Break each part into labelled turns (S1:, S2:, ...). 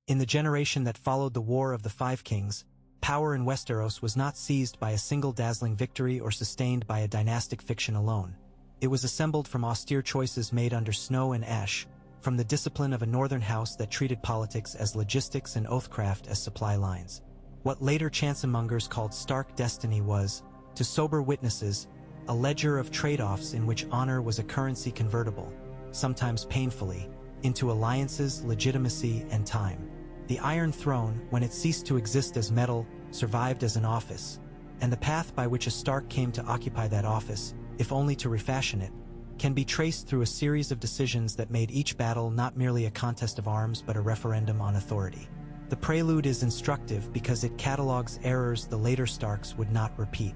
S1: In the generation that followed the War of the Five Kings, power in Westeros was not seized by a single dazzling victory or sustained by a dynastic fiction alone. It was assembled from austere choices made under snow and ash, from the discipline of a northern house that treated politics as logistics and oathcraft as supply lines. What later chanceamongers called Stark destiny was, to sober witnesses, a ledger of trade-offs in which honor was a currency convertible, sometimes painfully, into alliances, legitimacy, and time. The Iron Throne, when it ceased to exist as metal, survived as an office, and the path by which a Stark came to occupy that office, if only to refashion it, can be traced through a series of decisions that made each battle not merely a contest of arms but a referendum on authority. The prelude is instructive because it catalogues errors the later Starks would not repeat.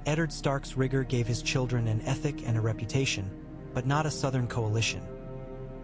S1: Eddard Stark's rigor gave his children an ethic and a reputation, but not a southern coalition.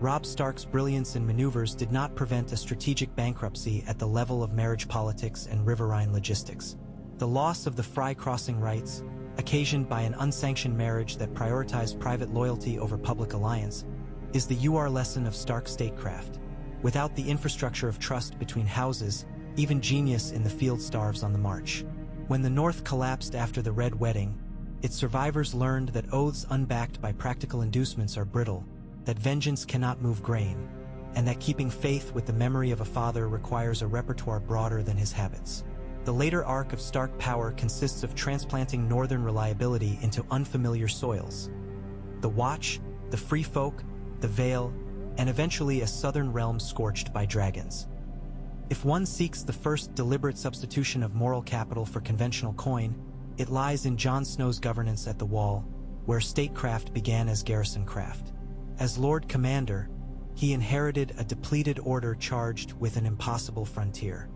S1: Robb Stark's brilliance in maneuvers did not prevent a strategic bankruptcy at the level of marriage politics and riverine logistics. The loss of the Frey crossing rights, occasioned by an unsanctioned marriage that prioritized private loyalty over public alliance, is the lesson of Stark statecraft. Without the infrastructure of trust between houses, even genius in the field starves on the march. When the North collapsed after the Red Wedding, its survivors learned that oaths unbacked by practical inducements are brittle, that vengeance cannot move grain, and that keeping faith with the memory of a father requires a repertoire broader than his habits. The later arc of Stark power consists of transplanting northern reliability into unfamiliar soils. The Watch, the Free Folk, the Vale, and eventually a southern realm scorched by dragons. If one seeks the first deliberate substitution of moral capital for conventional coin, it lies in Jon Snow's governance at the Wall, where statecraft began as garrison craft. As Lord Commander, he inherited a depleted order charged with an impossible frontier.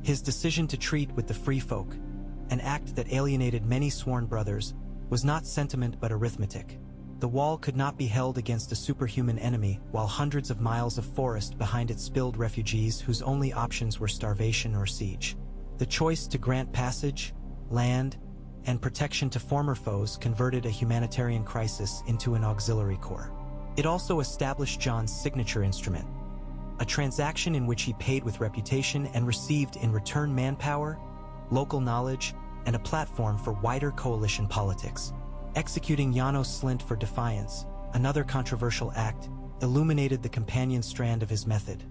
S1: His decision to treat with the Free Folk, an act that alienated many sworn brothers, was not sentiment but arithmetic. The Wall could not be held against a superhuman enemy while hundreds of miles of forest behind it spilled refugees whose only options were starvation or siege. The choice to grant passage, land, and protection to former foes converted a humanitarian crisis into an auxiliary corps. It also established Jon's signature instrument, a transaction in which he paid with reputation and received in return manpower, local knowledge, and a platform for wider coalition politics. Executing Janos Slynt for defiance, another controversial act, illuminated the companion strand of his method.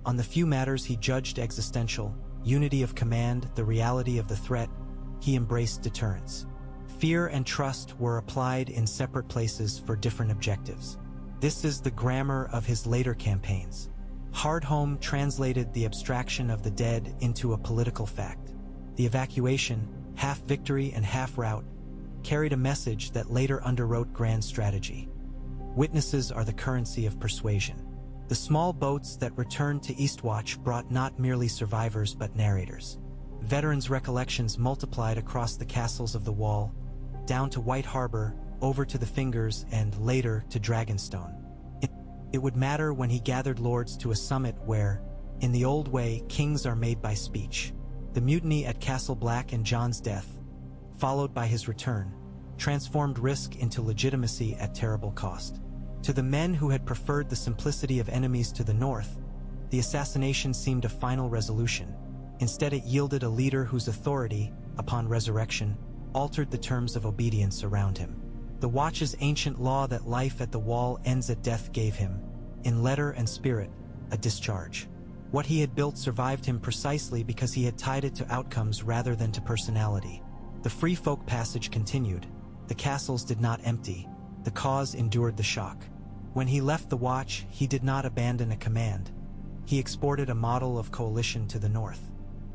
S1: On the few matters he judged existential, unity of command, the reality of the threat, he embraced deterrence. Fear and trust were applied in separate places for different objectives. This is the grammar of his later campaigns. Hardhome translated the abstraction of the dead into a political fact. The evacuation, half victory and half rout, carried a message that later underwrote grand strategy. Witnesses are the currency of persuasion. The small boats that returned to Eastwatch brought not merely survivors but narrators. Veterans' recollections multiplied across the castles of the Wall, down to White Harbor, over to the Fingers, and later to Dragonstone. It would matter when he gathered lords to a summit where, in the old way, kings are made by speech. The mutiny at Castle Black and Jon's death, followed by his return, transformed risk into legitimacy at terrible cost. To the men who had preferred the simplicity of enemies to the north, the assassination seemed a final resolution. Instead, it yielded a leader whose authority, upon resurrection, altered the terms of obedience around him. The Watch's ancient law that life at the Wall ends at death gave him, in letter and spirit, a discharge. What he had built survived him precisely because he had tied it to outcomes rather than to personality. The Free Folk passage continued. The castles did not empty. The cause endured the shock. When he left the Watch, he did not abandon a command. He exported a model of coalition to the north.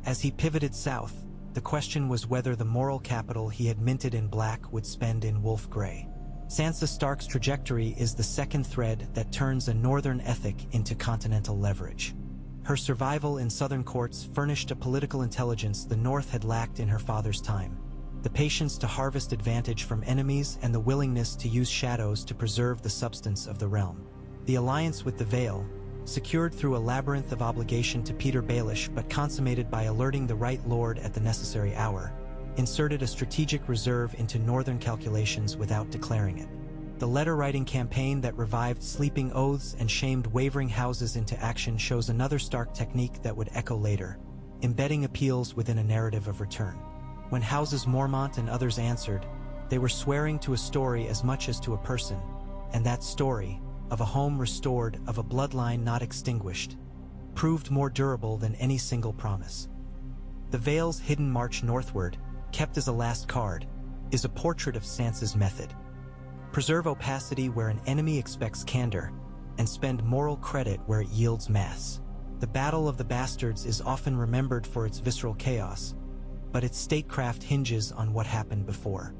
S1: As he pivoted south, the question was whether the moral capital he had minted in black would spend in wolf gray. Sansa Stark's trajectory is the second thread that turns a northern ethic into continental leverage. Her survival in southern courts furnished a political intelligence the North had lacked in her father's time. The patience to harvest advantage from enemies and the willingness to use shadows to preserve the substance of the realm. The alliance with the Vale, secured through a labyrinth of obligation to Peter Baelish but consummated by alerting the right lord at the necessary hour, inserted a strategic reserve into northern calculations without declaring it. The letter-writing campaign that revived sleeping oaths and shamed wavering houses into action shows another stark technique that would echo later, embedding appeals within a narrative of return. When houses Mormont and others answered, they were swearing to a story as much as to a person, and that story, of a home restored, of a bloodline not extinguished, proved more durable than any single promise. The Vale's hidden march northward, kept as a last card, is a portrait of Sansa's method. Preserve opacity where an enemy expects candor, and spend moral credit where it yields mass. The Battle of the Bastards is often remembered for its visceral chaos, but its statecraft hinges on what happened before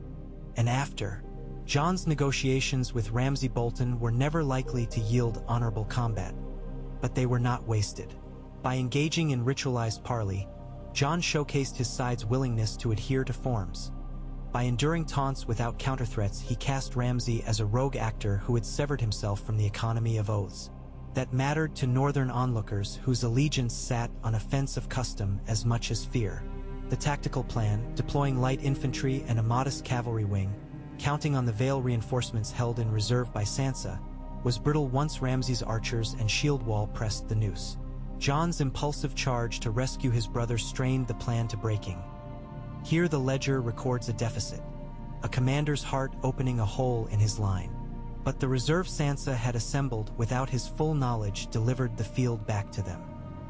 S1: and after. Jon's negotiations with Ramsay Bolton were never likely to yield honorable combat, but they were not wasted. By engaging in ritualized parley, Jon showcased his side's willingness to adhere to forms. By enduring taunts without counterthreats, he cast Ramsay as a rogue actor who had severed himself from the economy of oaths. That mattered to northern onlookers whose allegiance sat on a fence of custom as much as fear. The tactical plan, deploying light infantry and a modest cavalry wing, counting on the Vale reinforcements held in reserve by Sansa, was brittle once Ramsay's archers and shield wall pressed the noose. Jon's impulsive charge to rescue his brother strained the plan to breaking. Here the ledger records a deficit, a commander's heart opening a hole in his line. But the reserve Sansa had assembled without his full knowledge delivered the field back to them.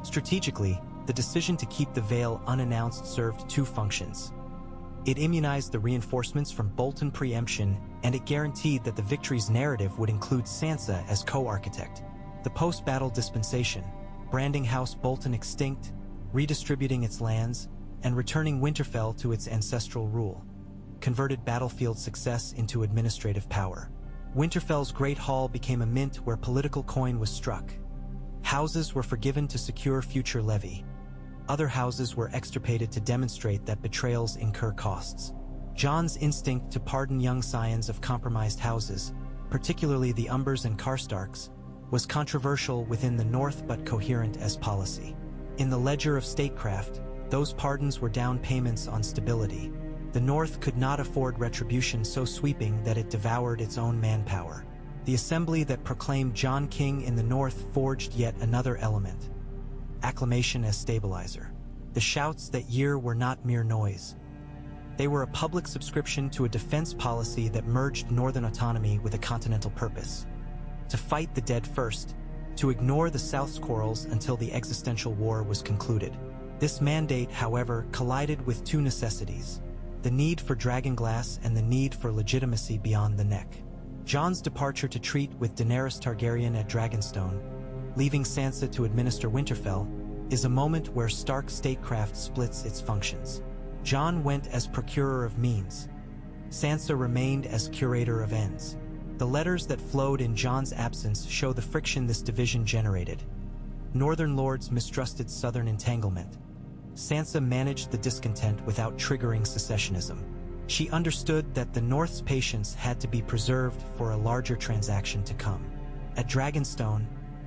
S1: Strategically, the decision to keep the Vale unannounced served two functions. It immunized the reinforcements from Bolton preemption, and it guaranteed that the victory's narrative would include Sansa as co-architect. The post-battle dispensation, branding House Bolton extinct, redistributing its lands, and returning Winterfell to its ancestral rule, converted battlefield success into administrative power. Winterfell's Great Hall became a mint where political coin was struck. Houses were forgiven to secure future levy. Other houses were extirpated to demonstrate that betrayals incur costs. Jon's instinct to pardon young scions of compromised houses, particularly the Umbers and Karstarks, was controversial within the North but coherent as policy. In the ledger of statecraft, those pardons were down payments on stability. The North could not afford retribution so sweeping that it devoured its own manpower. The assembly that proclaimed Jon king in the North forged yet another element: acclamation as stabilizer. The shouts that year were not mere noise. They were a public subscription to a defense policy that merged northern autonomy with a continental purpose. To fight the dead first, to ignore the South's quarrels until the existential war was concluded. This mandate, however, collided with two necessities: the need for dragonglass and the need for legitimacy beyond the neck. Jon's departure to treat with Daenerys Targaryen at Dragonstone, leaving Sansa to administer Winterfell, is a moment where Stark statecraft splits its functions. Jon went as procurer of means. Sansa remained as curator of ends. The letters that flowed in Jon's absence show the friction this division generated. Northern lords mistrusted southern entanglement. Sansa managed the discontent without triggering secessionism. She understood that the North's patience had to be preserved for a larger transaction to come. At Dragonstone,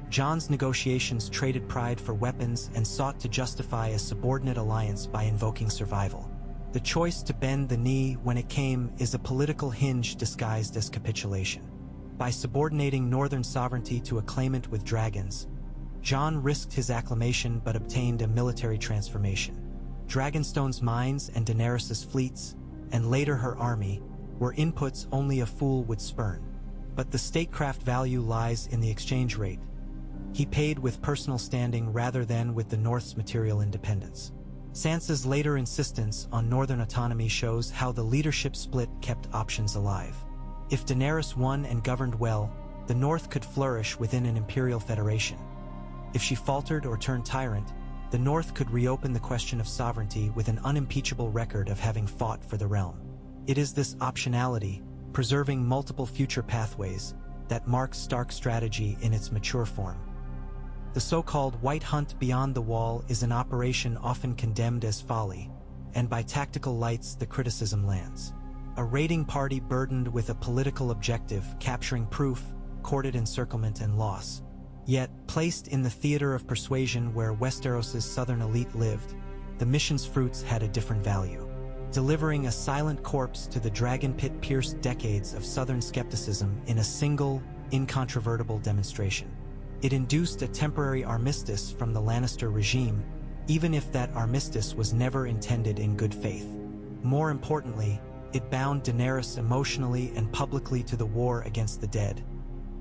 S1: Jon's negotiations traded pride for weapons and sought to justify a subordinate alliance by invoking survival. The choice to bend the knee when it came is a political hinge disguised as capitulation. By subordinating northern sovereignty to a claimant with dragons, Jon risked his acclamation but obtained a military transformation. Dragonstone's mines and Daenerys' fleets, and later her army, were inputs only a fool would spurn. But the statecraft value lies in the exchange rate. He paid with personal standing rather than with the North's material independence. Sansa's later insistence on northern autonomy shows how the leadership split kept options alive. If Daenerys won and governed well, the North could flourish within an imperial federation. If she faltered or turned tyrant, the North could reopen the question of sovereignty with an unimpeachable record of having fought for the realm. It is this optionality, preserving multiple future pathways, that marks Stark's strategy in its mature form. The so-called White Hunt beyond the Wall is an operation often condemned as folly, and by tactical lights the criticism lands. A raiding party burdened with a political objective, capturing proof, courted encirclement and loss. Yet, placed in the theater of persuasion where Westeros' southern elite lived, the mission's fruits had a different value. delivering a silent corpse to the dragon pit pierced decades of Southern skepticism in a single, incontrovertible demonstration. It induced a temporary armistice from the Lannister regime, even if that armistice was never intended in good faith. More importantly, it bound Daenerys emotionally and publicly to the war against the dead,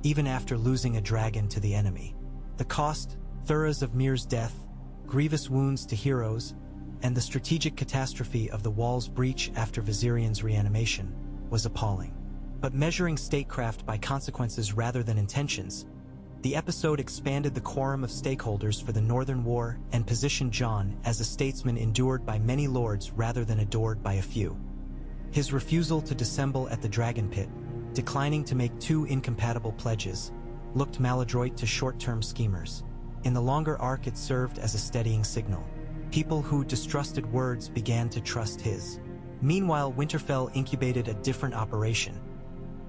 S1: even after losing a dragon to the enemy. The cost, Thoros of Myr's death, grievous wounds to heroes, and the strategic catastrophe of the wall's breach after Viserion's reanimation was appalling. But measuring statecraft by consequences rather than intentions, the episode expanded the quorum of stakeholders for the Northern War and positioned Jon as a statesman endured by many lords rather than adored by a few. His refusal to dissemble at the Dragon Pit, declining to make two incompatible pledges, looked maladroit to short-term schemers. In the longer arc, it served as a steadying signal. People who distrusted words began to trust his. Meanwhile, Winterfell incubated a different operation: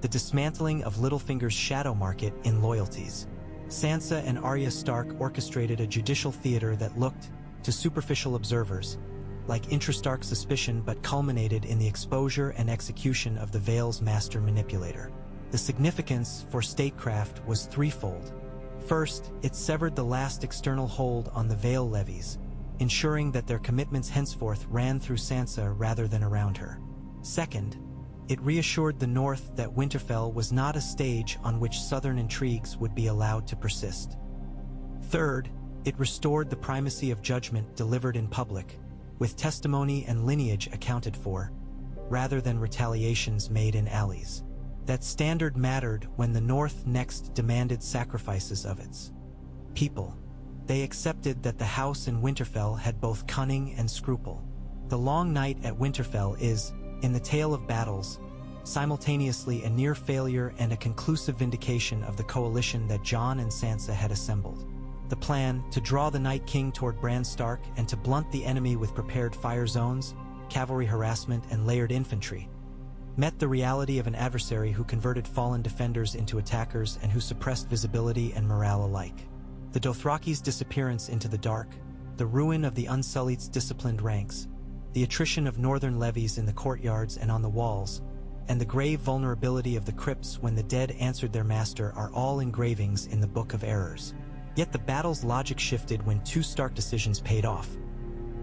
S1: the dismantling of Littlefinger's shadow market in loyalties. Sansa and Arya Stark orchestrated a judicial theater that looked, to superficial observers, like intra-Stark suspicion, but culminated in the exposure and execution of the Vale's master manipulator. The significance for statecraft was threefold. First, it severed the last external hold on the Vale levies, ensuring that their commitments henceforth ran through Sansa rather than around her. Second, it reassured the North that Winterfell was not a stage on which Southern intrigues would be allowed to persist. Third, it restored the primacy of judgment delivered in public, with testimony and lineage accounted for, rather than retaliations made in alleys. That standard mattered when the North next demanded sacrifices of its people. They accepted that the house in Winterfell had both cunning and scruple. The long night at Winterfell is, in the tale of battles, simultaneously a near failure and a conclusive vindication of the coalition that Jon and Sansa had assembled. The plan, to draw the Night King toward Bran Stark and to blunt the enemy with prepared fire zones, cavalry harassment, and layered infantry, met the reality of an adversary who converted fallen defenders into attackers and who suppressed visibility and morale alike. The Dothraki's disappearance into the dark, the ruin of the Unsullied's disciplined ranks, the attrition of northern levies in the courtyards and on the walls, and the grave vulnerability of the crypts when the dead answered their master are all engravings in the Book of Errors. Yet the battle's logic shifted when two stark decisions paid off: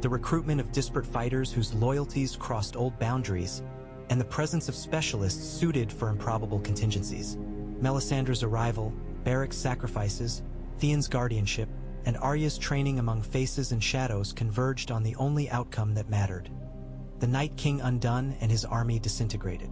S1: the recruitment of disparate fighters whose loyalties crossed old boundaries, and the presence of specialists suited for improbable contingencies. Melisandre's arrival, Beric's sacrifices, Theon's guardianship, and Arya's training among faces and shadows converged on the only outcome that mattered: the Night King undone and his army disintegrated.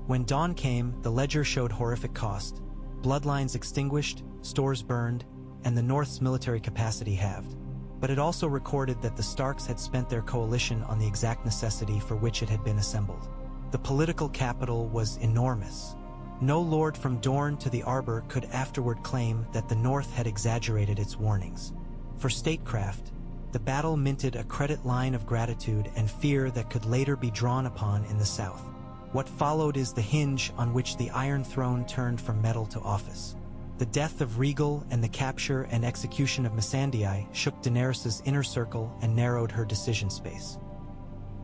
S1: When dawn came, the ledger showed horrific cost: bloodlines extinguished, stores burned, and the North's military capacity halved. But it also recorded that the Starks had spent their coalition on the exact necessity for which it had been assembled. The political capital was enormous. No lord from Dorne to the Arbor could afterward claim that the North had exaggerated its warnings. For statecraft, the battle minted a credit line of gratitude and fear that could later be drawn upon in the South. What followed is the hinge on which the Iron Throne turned from metal to office. The death of Rhaegal and the capture and execution of Missandei shook Daenerys' inner circle and narrowed her decision space.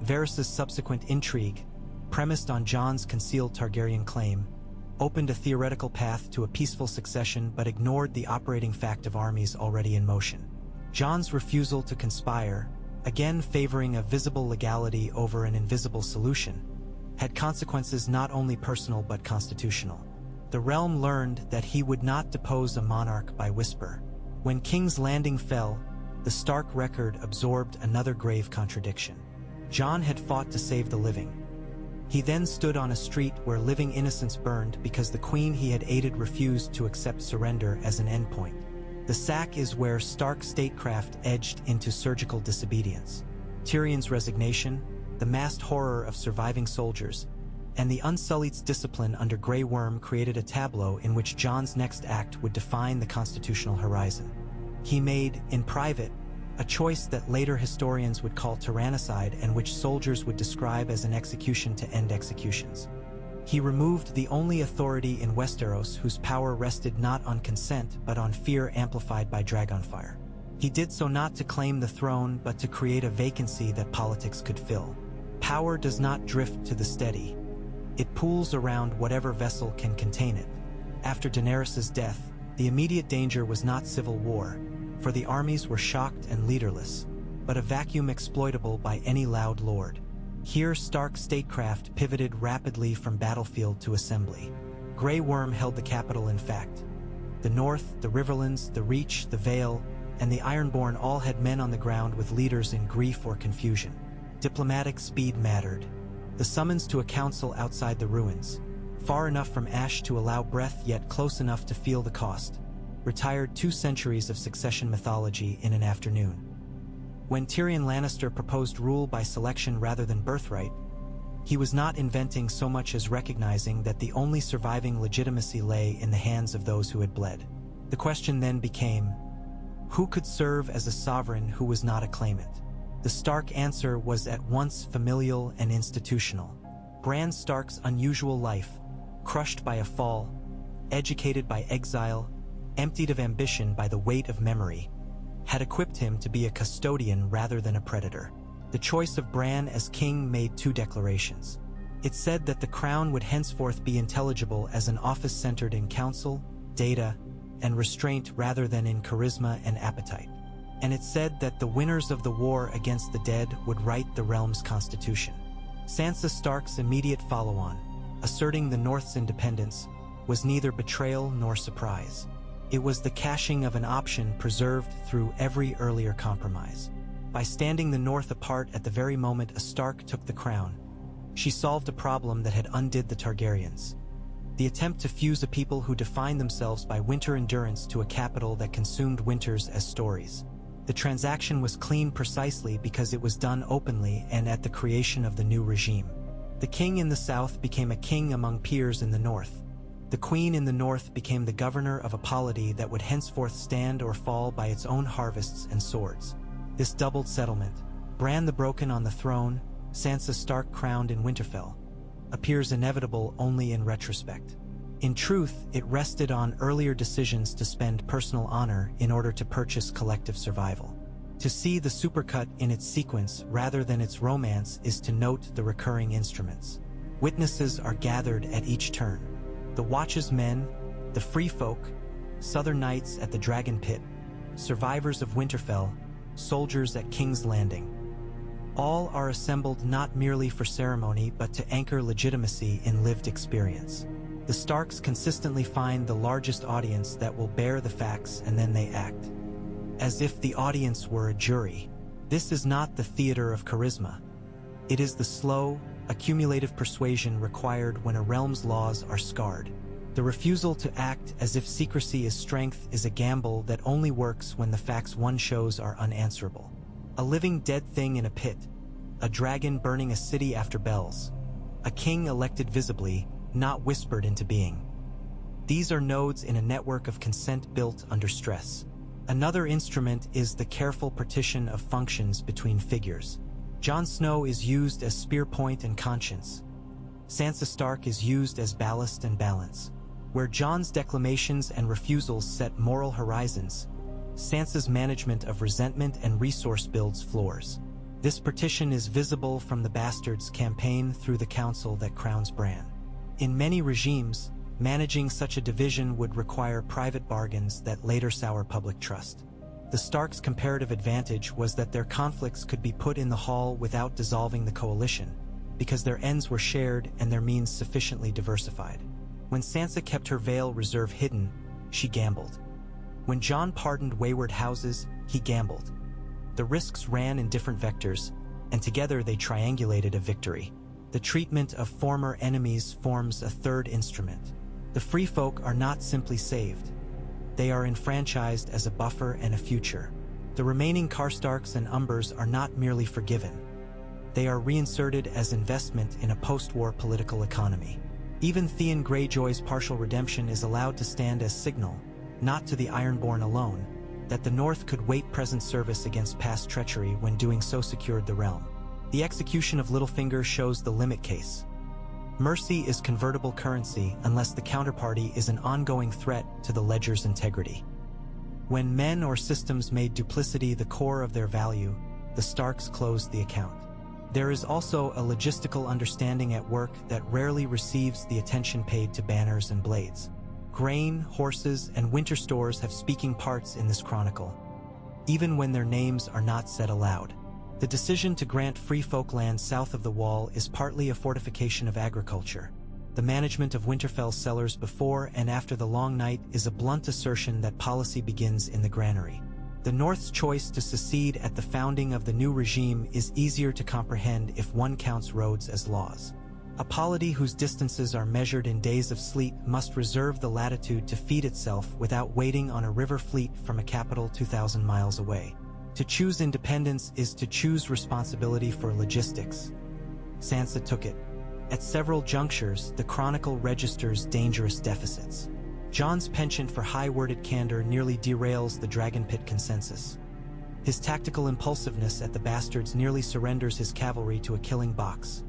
S1: Varys' subsequent intrigue, premised on Jon's concealed Targaryen claim, opened a theoretical path to a peaceful succession but ignored the operating fact of armies already in motion. Jon's refusal to conspire, again favoring a visible legality over an invisible solution, had consequences not only personal but constitutional. The realm learned that he would not depose a monarch by whisper. When King's Landing fell, the Stark record absorbed another grave contradiction. Jon had fought to save the living. He then stood on a street where living innocents burned because the queen he had aided refused to accept surrender as an endpoint. The sack is where Stark statecraft edged into surgical disobedience. Tyrion's resignation, the massed horror of surviving soldiers, and the Unsullied's discipline under Grey Worm created a tableau in which Jon's next act would define the constitutional horizon. He made, in private, a choice that later historians would call tyrannicide and which soldiers would describe as an execution to end executions. He removed the only authority in Westeros whose power rested not on consent but on fear amplified by dragonfire. He did so not to claim the throne but to create a vacancy that politics could fill. Power does not drift to the steady. It pools around whatever vessel can contain it. After Daenerys' death, the immediate danger was not civil war, for the armies were shocked and leaderless, but a vacuum exploitable by any loud lord. Here Stark statecraft pivoted rapidly from battlefield to assembly. Grey Worm held the capital in fact. The North, the Riverlands, the Reach, the Vale, and the Ironborn all had men on the ground with leaders in grief or confusion. Diplomatic speed mattered. The summons to a council outside the ruins, far enough from Ash to allow breath yet close enough to feel the cost, retired 2 centuries of succession mythology in an afternoon. When Tyrion Lannister proposed rule by selection rather than birthright, he was not inventing so much as recognizing that the only surviving legitimacy lay in the hands of those who had bled. The question then became, who could serve as a sovereign who was not a claimant? The Stark answer was at once familial and institutional. Bran Stark's unusual life, crushed by a fall, educated by exile, emptied of ambition by the weight of memory, had equipped him to be a custodian rather than a predator. The choice of Bran as king made 2 declarations. It said that the crown would henceforth be intelligible as an office centered in counsel, data, and restraint rather than in charisma and appetite. And it said that the winners of the war against the dead would write the realm's constitution. Sansa Stark's immediate follow-on, asserting the North's independence, was neither betrayal nor surprise. It was the cashing of an option preserved through every earlier compromise. By standing the North apart at the very moment a Stark took the crown, she solved a problem that had undid the Targaryens. The attempt to fuse a people who defined themselves by winter endurance to a capital that consumed winters as stories. The transaction was clean precisely because it was done openly and at the creation of the new regime. The king in the south became a king among peers in the north. The queen in the north became the governor of a polity that would henceforth stand or fall by its own harvests and swords. This doubled settlement, Bran the Broken on the throne, Sansa Stark crowned in Winterfell, appears inevitable only in retrospect. In truth, it rested on earlier decisions to spend personal honor in order to purchase collective survival. To see the supercut in its sequence rather than its romance is to note the recurring instruments. Witnesses are gathered at each turn. The Watch's men, the Free Folk, Southern Knights at the Dragon Pit, survivors of Winterfell, soldiers at King's Landing. All are assembled not merely for ceremony but to anchor legitimacy in lived experience. The Starks consistently find the largest audience that will bear the facts and then they act. As if the audience were a jury. This is not the theater of charisma. It is the slow, accumulative persuasion required when a realm's laws are scarred. The refusal to act as if secrecy is strength is a gamble that only works when the facts one shows are unanswerable. A living dead thing in a pit, a dragon burning a city after bells, a king elected visibly, not whispered into being. These are nodes in a network of consent built under stress. Another instrument is the careful partition of functions between figures. Jon Snow is used as spear point and conscience. Sansa Stark is used as ballast and balance. Where Jon's declamations and refusals set moral horizons, Sansa's management of resentment and resource builds floors. This partition is visible from the Bastards campaign through the council that crowns Bran. In many regimes, managing such a division would require private bargains that later sour public trust. The Starks' comparative advantage was that their conflicts could be put in the hall without dissolving the coalition, because their ends were shared and their means sufficiently diversified. When Sansa kept her Vale reserve hidden, she gambled. When Jon pardoned wayward houses, he gambled. The risks ran in different vectors, and together they triangulated a victory. The treatment of former enemies forms a third instrument. The Free Folk are not simply saved. They are enfranchised as a buffer and a future. The remaining Karstarks and Umbers are not merely forgiven. They are reinserted as investment in a post-war political economy. Even Theon Greyjoy's partial redemption is allowed to stand as signal, not to the Ironborn alone, that the North could wait present service against past treachery when doing so secured the realm. The execution of Littlefinger shows the limit case. Mercy is convertible currency unless the counterparty is an ongoing threat to the ledger's integrity. When men or systems made duplicity the core of their value, the Starks closed the account. There is also a logistical understanding at work that rarely receives the attention paid to banners and blades. Grain, horses, and winter stores have speaking parts in this chronicle, even when their names are not said aloud. The decision to grant free folk land south of the wall is partly a fortification of agriculture. The management of Winterfell's cellars before and after the Long Night is a blunt assertion that policy begins in the granary. The North's choice to secede at the founding of the new regime is easier to comprehend if one counts roads as laws. A polity whose distances are measured in days of sleet must reserve the latitude to feed itself without waiting on a river fleet from a capital 2,000 miles away. To choose independence is to choose responsibility for logistics. Sansa took it. At several junctures, the chronicle registers dangerous deficits. Jon's penchant for high-worded candor nearly derails the Dragon Pit consensus. His tactical impulsiveness at the Bastards nearly surrenders his cavalry to a killing box.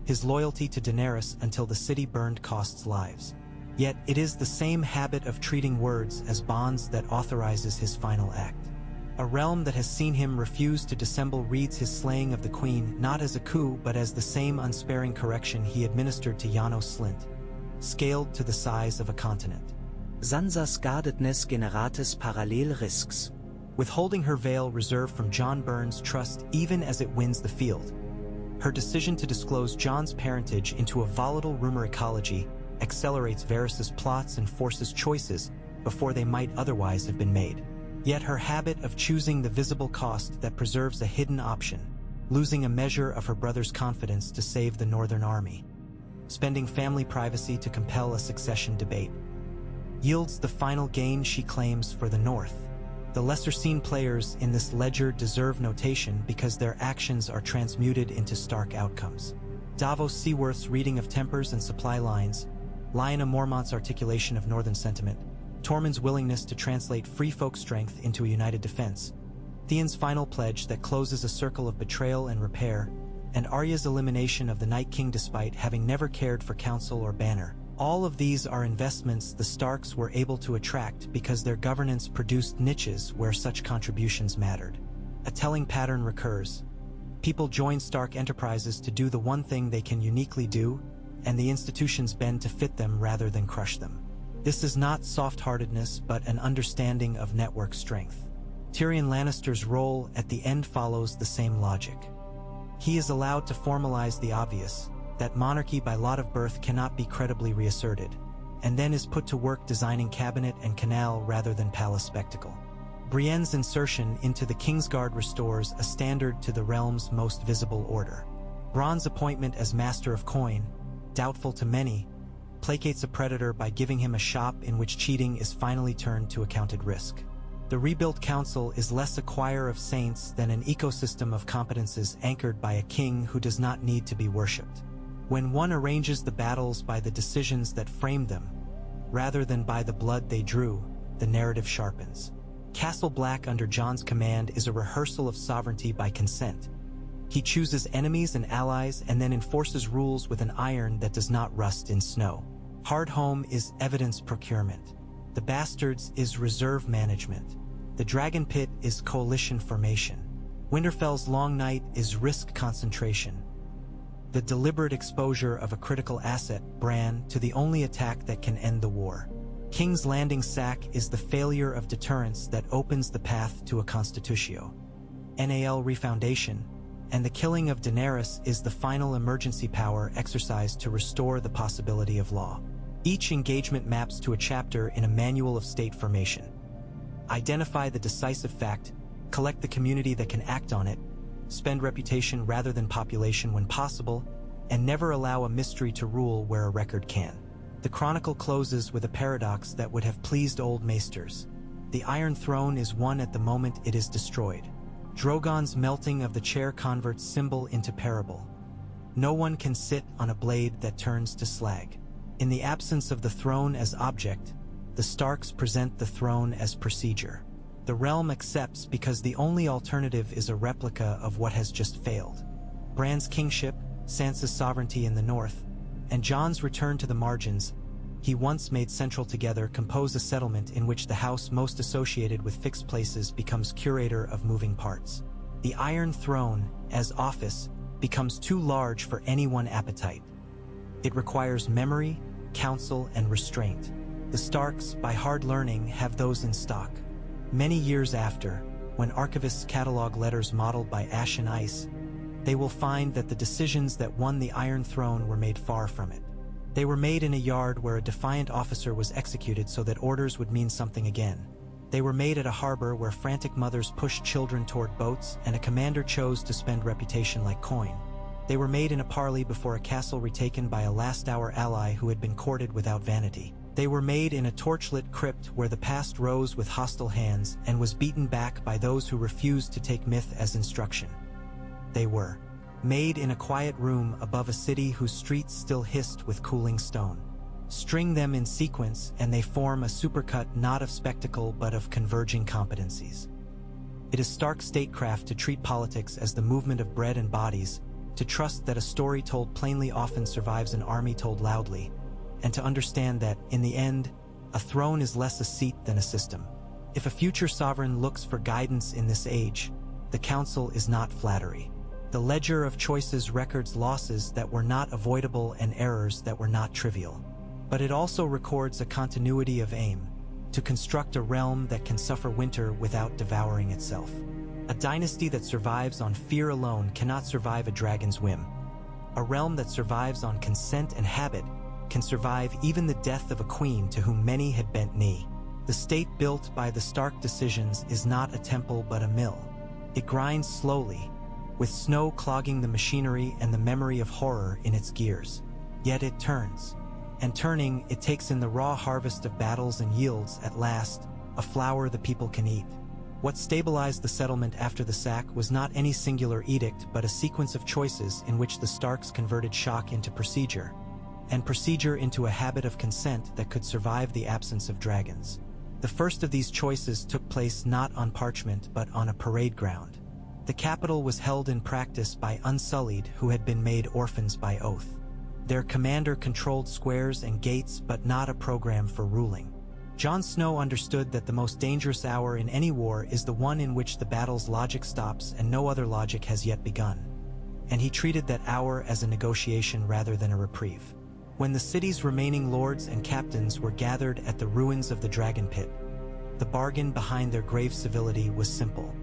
S1: His loyalty to Daenerys until the city burned costs lives. Yet it is the same habit of treating words as bonds that authorizes his final act. A realm that has seen him refuse to dissemble reads his slaying of the Queen not as a coup but as the same unsparing correction he administered to Janos Slynt, scaled to the size of a continent.
S2: Sansas guardedness generates parallel risks.
S1: Withholding her veil reserved from Jon Byrne's trust even as it wins the field. Her decision to disclose Jon's parentage into a volatile rumor ecology accelerates Varys's plots and forces choices before they might otherwise have been made. Yet her habit of choosing the visible cost that preserves a hidden option, losing a measure of her brother's confidence to save the Northern Army, spending family privacy to compel a succession debate, yields the final gain she claims for the North. The lesser-seen players in this ledger deserve notation because their actions are transmuted into stark outcomes. Davos Seaworth's reading of tempers and supply lines, Lyanna Mormont's articulation of Northern sentiment, Tormund's willingness to translate free folk strength into a united defense, Theon's final pledge that closes a circle of betrayal and repair, and Arya's elimination of the Night King despite having never cared for council or banner. All of these are investments the Starks were able to attract because their governance produced niches where such contributions mattered. A telling pattern recurs. People join Stark enterprises to do the one thing they can uniquely do, and the institutions bend to fit them rather than crush them. This is not soft-heartedness, but an understanding of network strength. Tyrion Lannister's role at the end follows the same logic. He is allowed to formalize the obvious, that monarchy by lot of birth cannot be credibly reasserted, and then is put to work designing cabinet and canal rather than palace spectacle. Brienne's insertion into the Kingsguard restores a standard to the realm's most visible order. Bronn's appointment as Master of Coin, doubtful to many, placates a predator by giving him a shop in which cheating is finally turned to accounted risk. The rebuilt council is less a choir of saints than an ecosystem of competences anchored by a king who does not need to be worshipped. When one arranges the battles by the decisions that framed them, rather than by the blood they drew, the narrative sharpens. Castle Black under Jon's command is a rehearsal of sovereignty by consent. He chooses enemies and allies and then enforces rules with an iron that does not rust in snow. Hardhome is evidence procurement. The Bastards is reserve management. The Dragon Pit is coalition formation. Winterfell's Long Night is risk concentration. The deliberate exposure of a critical asset, Bran, to the only attack that can end the war. King's Landing sack is the failure of deterrence that opens the path to a constitutio. NAL refoundation, and the killing of Daenerys is the final emergency power exercised to restore the possibility of law. Each engagement maps to a chapter in a manual of state formation. Identify the decisive fact, collect the community that can act on it, spend reputation rather than population when possible, and never allow a mystery to rule where a record can. The chronicle closes with a paradox that would have pleased old maesters. The Iron Throne is won at the moment it is destroyed. Drogon's melting of the chair converts symbol into parable. No one can sit on a blade that turns to slag. In the absence of the throne as object, the Starks present the throne as procedure. The realm accepts because the only alternative is a replica of what has just failed. Bran's kingship, Sansa's sovereignty in the north, and Jon's return to the margins he once made central together compose a settlement in which the house most associated with fixed places becomes curator of moving parts. The Iron Throne, as office, becomes too large for any one appetite. It requires memory, counsel, and restraint. The Starks, by hard learning, have those in stock. Many years after, when archivists catalog letters modeled by ash and ice, they will find that the decisions that won the Iron Throne were made far from it. They were made in a yard where a defiant officer was executed so that orders would mean something again. They were made at a harbor where frantic mothers pushed children toward boats and a commander chose to spend reputation like coin. They were made in a parley before a castle retaken by a last-hour ally who had been courted without vanity. They were made in a torchlit crypt where the past rose with hostile hands and was beaten back by those who refused to take myth as instruction. They were made in a quiet room above a city whose streets still hissed with cooling stone. String them in sequence and they form a supercut not of spectacle but of converging competencies. It is stark statecraft to treat politics as the movement of bread and bodies, to trust that a story told plainly often survives an army told loudly, and to understand that, in the end, a throne is less a seat than a system. If a future sovereign looks for guidance in this age, the council is not flattery. The ledger of choices records losses that were not avoidable and errors that were not trivial. But it also records a continuity of aim, to construct a realm that can suffer winter without devouring itself. A dynasty that survives on fear alone cannot survive a dragon's whim. A realm that survives on consent and habit can survive even the death of a queen to whom many had bent knee. The state built by the Stark decisions is not a temple but a mill. It grinds slowly, with snow clogging the machinery and the memory of horror in its gears. Yet it turns. And turning, it takes in the raw harvest of battles and yields, at last, a flour the people can eat. What stabilized the settlement after the sack was not any singular edict but a sequence of choices in which the Starks converted shock into procedure, and procedure into a habit of consent that could survive the absence of dragons. The first of these choices took place not on parchment but on a parade ground. The capital was held in practice by Unsullied who had been made orphans by oath. Their commander controlled squares and gates but not a program for ruling. Jon Snow understood that the most dangerous hour in any war is the one in which the battle's logic stops and no other logic has yet begun. And he treated that hour as a negotiation rather than a reprieve. When the city's remaining lords and captains were gathered at the ruins of the Dragon Pit, the bargain behind their grave civility was simple.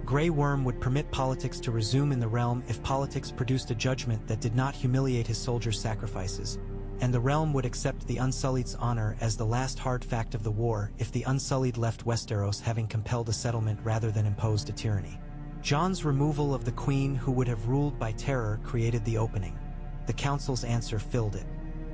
S1: Grey Worm would permit politics to resume in the realm if politics produced a judgment that did not humiliate his soldiers' sacrifices, and the realm would accept the Unsullied's honor as the last hard fact of the war if the Unsullied left Westeros having compelled a settlement rather than imposed a tyranny. Jon's removal of the queen who would have ruled by terror created the opening. The council's answer filled it.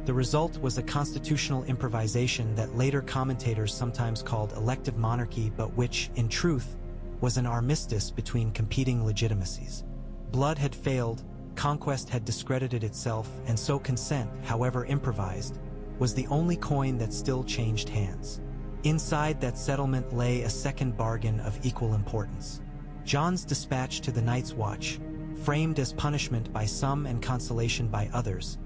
S1: The result was a constitutional improvisation that later commentators sometimes called elective monarchy but which, in truth, was an armistice between competing legitimacies. Blood had failed, conquest had discredited itself, and so consent, however improvised, was the only coin that still changed hands. Inside that settlement lay a second bargain of equal importance. Jon's dispatch to the Night's Watch, framed as punishment by some and consolation by others,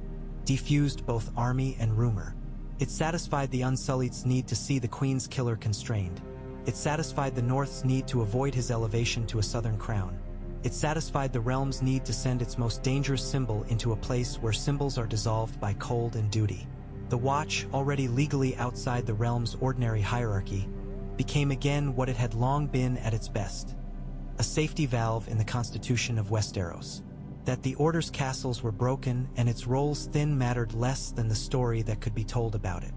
S1: defused both army and rumor. It satisfied the Unsullied's need to see the Queen's killer constrained. It satisfied the North's need to avoid his elevation to a southern crown. It satisfied the realm's need to send its most dangerous symbol into a place where symbols are dissolved by cold and duty. The Watch, already legally outside the realm's ordinary hierarchy, became again what it had long been at its best: a safety valve in the constitution of Westeros. That the Order's castles were broken and its roles thin mattered less than the story that could be told about it.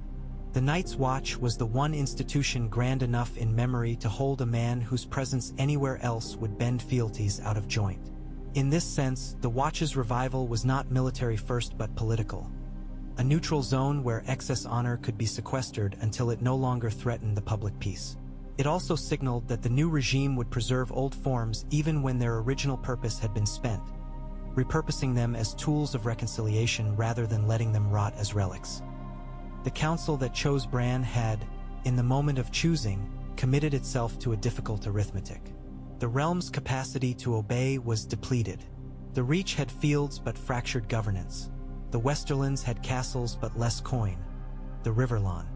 S1: The Night's Watch was the one institution grand enough in memory to hold a man whose presence anywhere else would bend fealties out of joint. In this sense, the Watch's revival was not military first but political. A neutral zone where excess honor could be sequestered until it no longer threatened the public peace. It also signaled that the new regime would preserve old forms even when their original purpose had been spent, repurposing them as tools of reconciliation rather than letting them rot as relics. The council that chose Bran had, in the moment of choosing, committed itself to a difficult arithmetic. The realm's capacity to obey was depleted. The Reach had fields but fractured governance. The Westerlands had castles but less coin. The Riverlawn.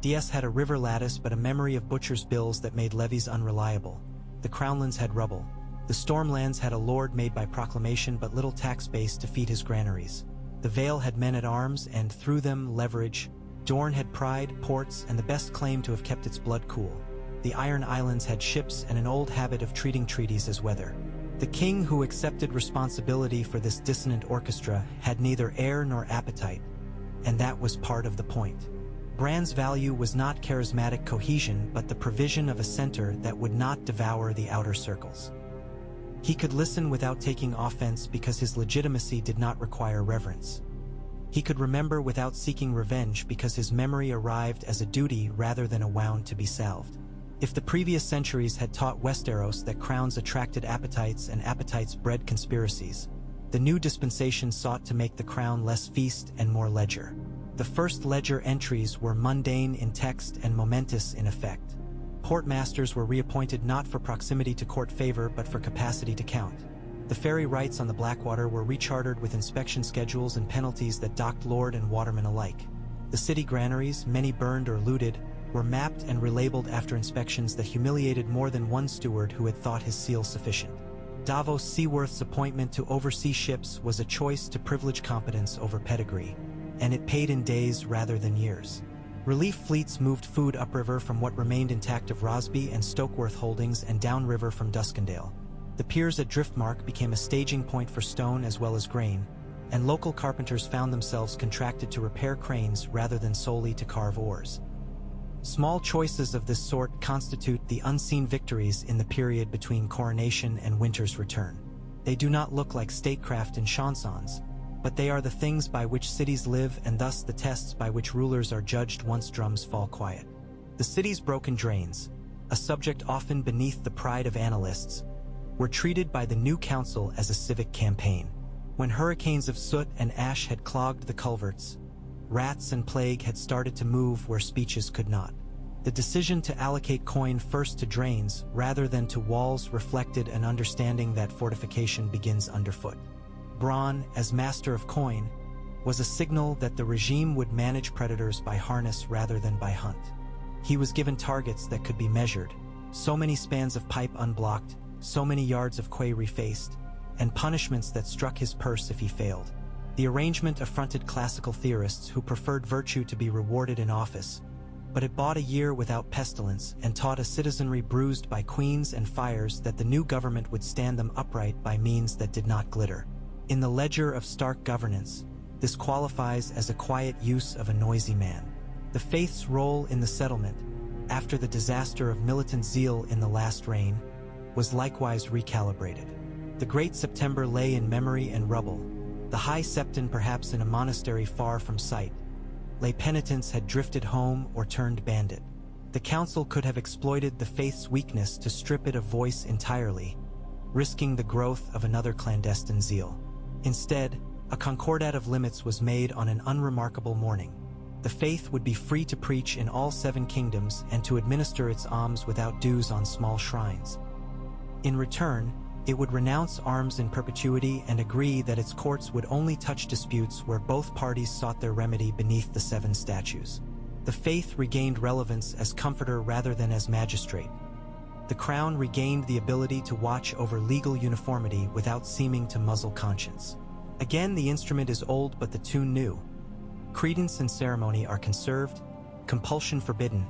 S1: DS had a river lattice but a memory of butcher's bills that made levies unreliable. The Crownlands had rubble, The Stormlands had a lord made by proclamation but little tax base to feed his granaries. The Vale had men-at-arms and, through them, leverage. Dorne had pride, ports, and the best claim to have kept its blood cool. The Iron Islands had ships and an old habit of treating treaties as weather. The king who accepted responsibility for this dissonant orchestra had neither air nor appetite, and that was part of the point. Bran's value was not charismatic cohesion but the provision of a center that would not devour the outer circles. He could listen without taking offense because his legitimacy did not require reverence. He could remember without seeking revenge because his memory arrived as a duty rather than a wound to be salved. If the previous centuries had taught Westeros that crowns attracted appetites and appetites bred conspiracies, the new dispensation sought to make the crown less feast and more ledger. The first ledger entries were mundane in text and momentous in effect. Portmasters were reappointed not for proximity to court favor but for capacity to count. The ferry rights on the Blackwater were rechartered with inspection schedules and penalties that docked lord and waterman alike. The city granaries, many burned or looted, were mapped and relabeled after inspections that humiliated more than one steward who had thought his seal sufficient. Davos Seaworth's appointment to oversee ships was a choice to privilege competence over pedigree, and it paid in days rather than years. Relief fleets moved food upriver from what remained intact of Rosby and Stokeworth holdings and downriver from Duskendale. The piers at Driftmark became a staging point for stone as well as grain, and local carpenters found themselves contracted to repair cranes rather than solely to carve oars. Small choices of this sort constitute the unseen victories in the period between coronation and winter's return. They do not look like statecraft and chansons, but they are the things by which cities live and thus the tests by which rulers are judged once drums fall quiet. The city's broken drains, a subject often beneath the pride of analysts, were treated by the new council as a civic campaign. When hurricanes of soot and ash had clogged the culverts, rats and plague had started to move where speeches could not. The decision to allocate coin first to drains rather than to walls reflected an understanding that fortification begins underfoot. Bronn, as master of coin, was a signal that the regime would manage predators by harness rather than by hunt. He was given targets that could be measured, so many spans of pipe unblocked, so many yards of quay refaced, and punishments that struck his purse if he failed. The arrangement affronted classical theorists who preferred virtue to be rewarded in office, but it bought a year without pestilence and taught a citizenry bruised by queens and fires that the new government would stand them upright by means that did not glitter. In the ledger of Stark governance, this qualifies as a quiet use of a noisy man. The faith's role in the settlement, after the disaster of militant zeal in the last reign, was likewise recalibrated. The Great September lay in memory and rubble. The High Septon, perhaps in a monastery far from sight, lay penitents had drifted home or turned bandit. The council could have exploited the faith's weakness to strip it of voice entirely, risking the growth of another clandestine zeal. Instead, a concordat of limits was made on an unremarkable morning. The faith would be free to preach in all 7 kingdoms and to administer its alms without dues on small shrines. In return, it would renounce arms in perpetuity and agree that its courts would only touch disputes where both parties sought their remedy beneath the 7 statues. The faith regained relevance as comforter rather than as magistrate. The crown regained the ability to watch over legal uniformity without seeming to muzzle conscience. Again, the instrument is old but the tune new. Credence and ceremony are conserved, compulsion forbidden,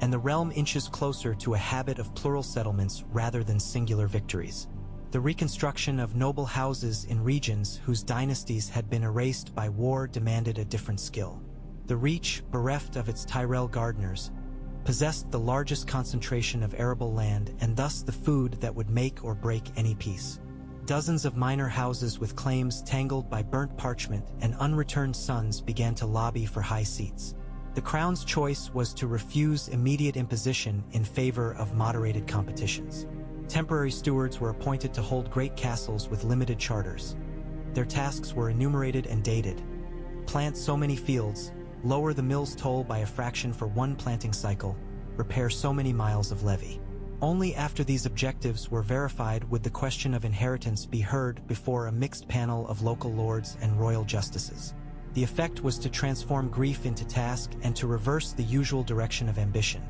S1: and the realm inches closer to a habit of plural settlements rather than singular victories. The reconstruction of noble houses in regions whose dynasties had been erased by war demanded a different skill. The Reach, bereft of its Tyrell gardeners, possessed the largest concentration of arable land and thus the food that would make or break any peace. Dozens of minor houses with claims tangled by burnt parchment and unreturned sons began to lobby for high seats. The crown's choice was to refuse immediate imposition in favor of moderated competitions. Temporary stewards were appointed to hold great castles with limited charters. Their tasks were enumerated and dated. Plant so many fields, lower the mill's toll by a fraction for 1 planting cycle, repair so many miles of levee. Only after these objectives were verified would the question of inheritance be heard before a mixed panel of local lords and royal justices. The effect was to transform grief into task and to reverse the usual direction of ambition.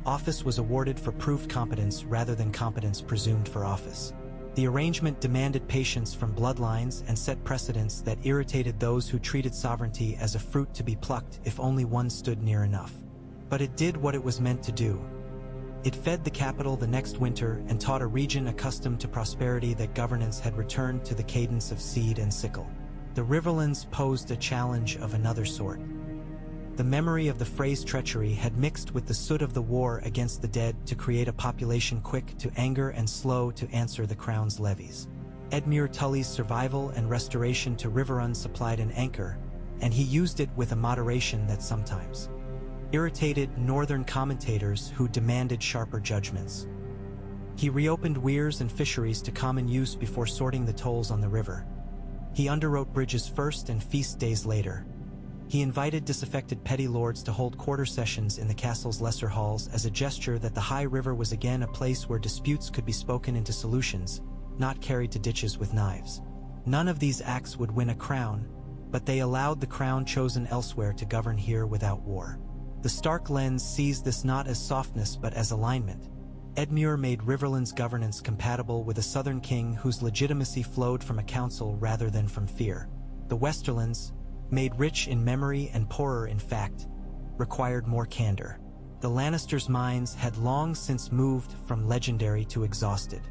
S1: Office was awarded for proved competence rather than competence presumed for office. The arrangement demanded patience from bloodlines and set precedents that irritated those who treated sovereignty as a fruit to be plucked if only one stood near enough. But it did what it was meant to do. It fed the capital the next winter and taught a region accustomed to prosperity that governance had returned to the cadence of seed and sickle. The Riverlands posed a challenge of another sort. The memory of the Frey's treachery had mixed with the soot of the war against the dead to create a population quick to anger and slow to answer the crown's levies. Edmure Tully's survival and restoration to Riverrun supplied an anchor, and he used it with a moderation that sometimes irritated northern commentators who demanded sharper judgments. He reopened weirs and fisheries to common use before sorting the tolls on the river. He underwrote bridges first and feast days later. He invited disaffected petty lords to hold quarter sessions in the castle's lesser halls as a gesture that the high river was again a place where disputes could be spoken into solutions, not carried to ditches with knives. None of these acts would win a crown, but they allowed the crown chosen elsewhere to govern here without war. The Stark lens sees this not as softness but as alignment. Edmure made Riverland's governance compatible with a southern king whose legitimacy flowed from a council rather than from fear. The Westerlands, made rich in memory and poorer in fact, required more candor. The Lannisters' minds had long since moved from legendary to exhausted.